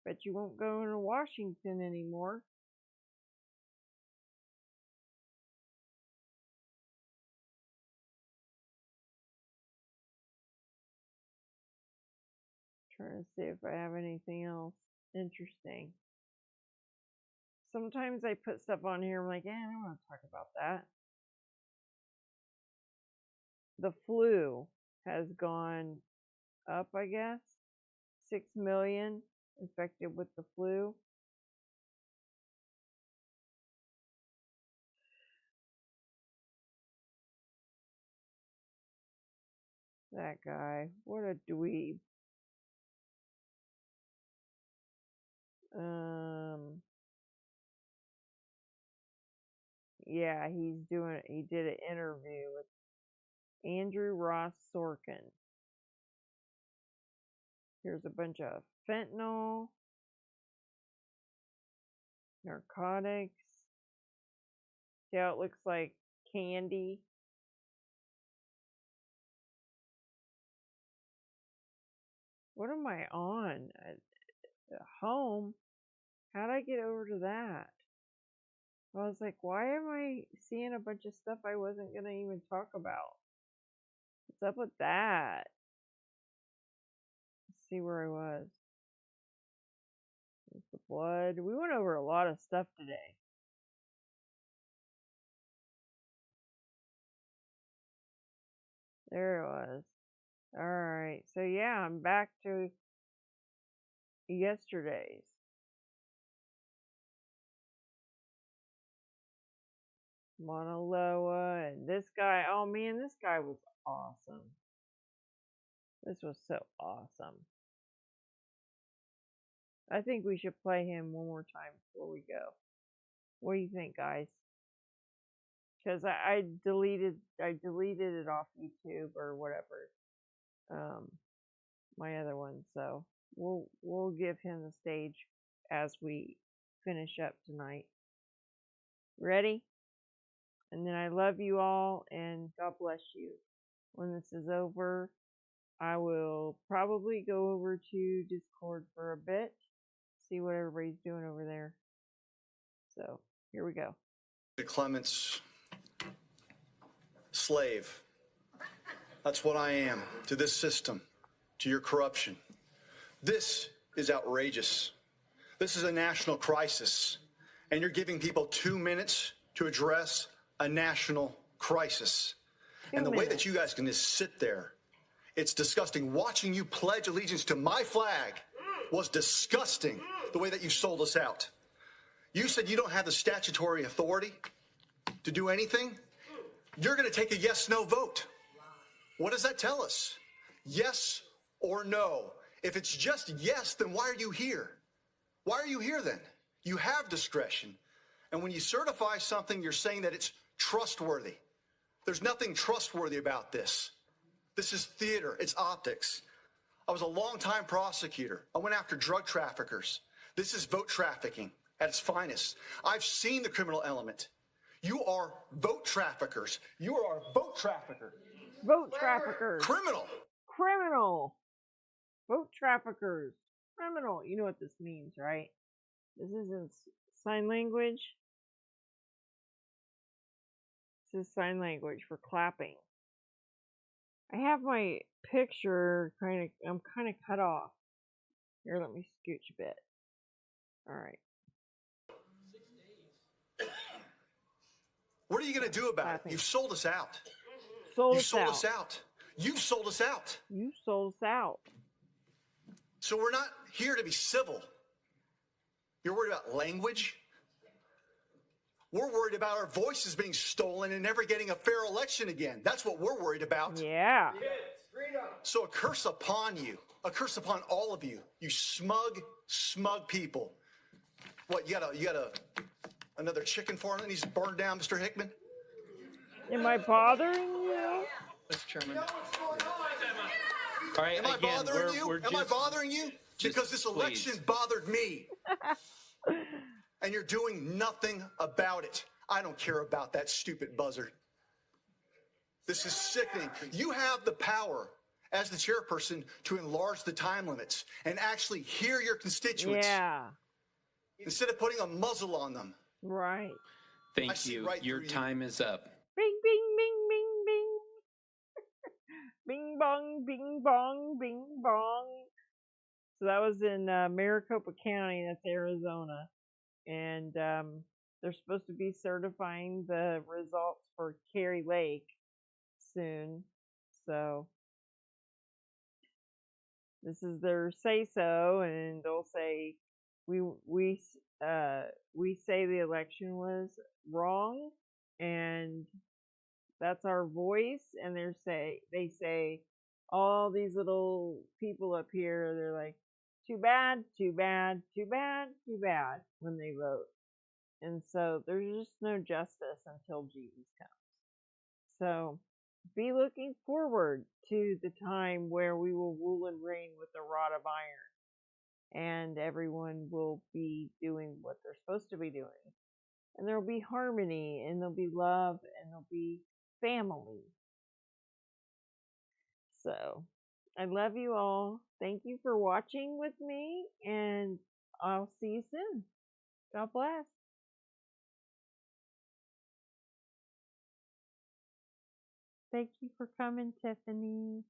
Bet you won't go into Washington anymore. Trying to see if I have anything else interesting. Sometimes I put stuff on here, I'm like, I don't want to talk about that. The flu has gone up, I guess. 6 million infected with the flu. That guy, what a dweeb. Yeah, he did an interview with Andrew Ross Sorkin. Here's a bunch of fentanyl, narcotics. See how it looks like candy? What am I on? Home? How'd I get over to that? I was like, why am I seeing a bunch of stuff I wasn't going to even talk about? What's up with that? Let's see where I was. There's the blood. We went over a lot of stuff today. There it was. Alright, so yeah, I'm back to yesterday's. Mauna Loa and this guy. Oh man, this guy was awesome. This was so awesome. I think we should play him one more time before we go. What do you think, guys? Because I deleted it off YouTube or whatever. My other one, so we'll give him the stage as we finish up tonight. Ready? And then I love you all and God bless you. When this is over, I will probably go over to Discord for a bit, see what everybody's doing over there. So here we go. Clement's slave. That's what I am to this system, to your corruption. This is outrageous. This is a national crisis, and you're giving people 2 minutes to address a national crisis. And the way that you guys can just sit there, it's disgusting. Watching you pledge allegiance to my flag was disgusting, the way that you sold us out. You said you don't have the statutory authority to do anything. You're going to take a yes-no vote. What does that tell us? Yes or no? If it's just yes, then why are you here? Why are you here then? You have discretion. And when you certify something, you're saying that it's trustworthy. There's nothing trustworthy about this. This is theater. It's optics. I was a long-time prosecutor. I went after drug traffickers. This is vote trafficking. at its finest. I've seen the criminal element. You are vote traffickers. You are a vote trafficker. Vote traffickers. Criminal. Criminal. Vote traffickers. Criminal. You know what this means, right? This isn't sign language. This is sign language for clapping. I have my picture I'm kind of cut off. Here, let me scooch a bit. All right. What are you going to do about it? You've sold us out. Sold You've sold us out. You've sold us out. You sold us out. So we're not here to be civil. You're worried about language? We're worried about our voices being stolen and never getting a fair election again. That's what we're worried about. Yeah. So a curse upon you. A curse upon all of you. You smug, smug people. What, you got another chicken farm that needs to burn down, Mr. Hickman? Am I bothering you? Mr. Chairman. All right, Am I bothering you? Am I bothering you? Because this election bothered me. And you're doing nothing about it. I don't care about that stupid buzzard. This is sickening. You have the power as the chairperson to enlarge the time limits and actually hear your constituents. Yeah. Instead of putting a muzzle on them. Right. Thank you. Right your time is up. Bing, bing, bing, bing, bing. Bing, bong, bing, bong, bing, bong. So that was in Maricopa County, that's Arizona. And they're supposed to be certifying the results for Kari Lake soon. So this is their say-so, and they'll say we say the election was wrong, and that's our voice. And they say all these little people up here, they're like, too bad, too bad, too bad, too bad when they vote. And so there's just no justice until Jesus comes. So be looking forward to the time where we will rule and reign with a rod of iron. And everyone will be doing what they're supposed to be doing. And there will be harmony, and there'll be love, and there'll be family. So I love you all. Thank you for watching with me, and I'll see you soon. God bless. Thank you for coming, Tiffany.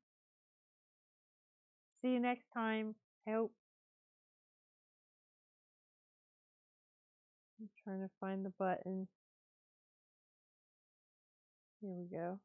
See you next time. I hope. I'm trying to find the button. Here we go.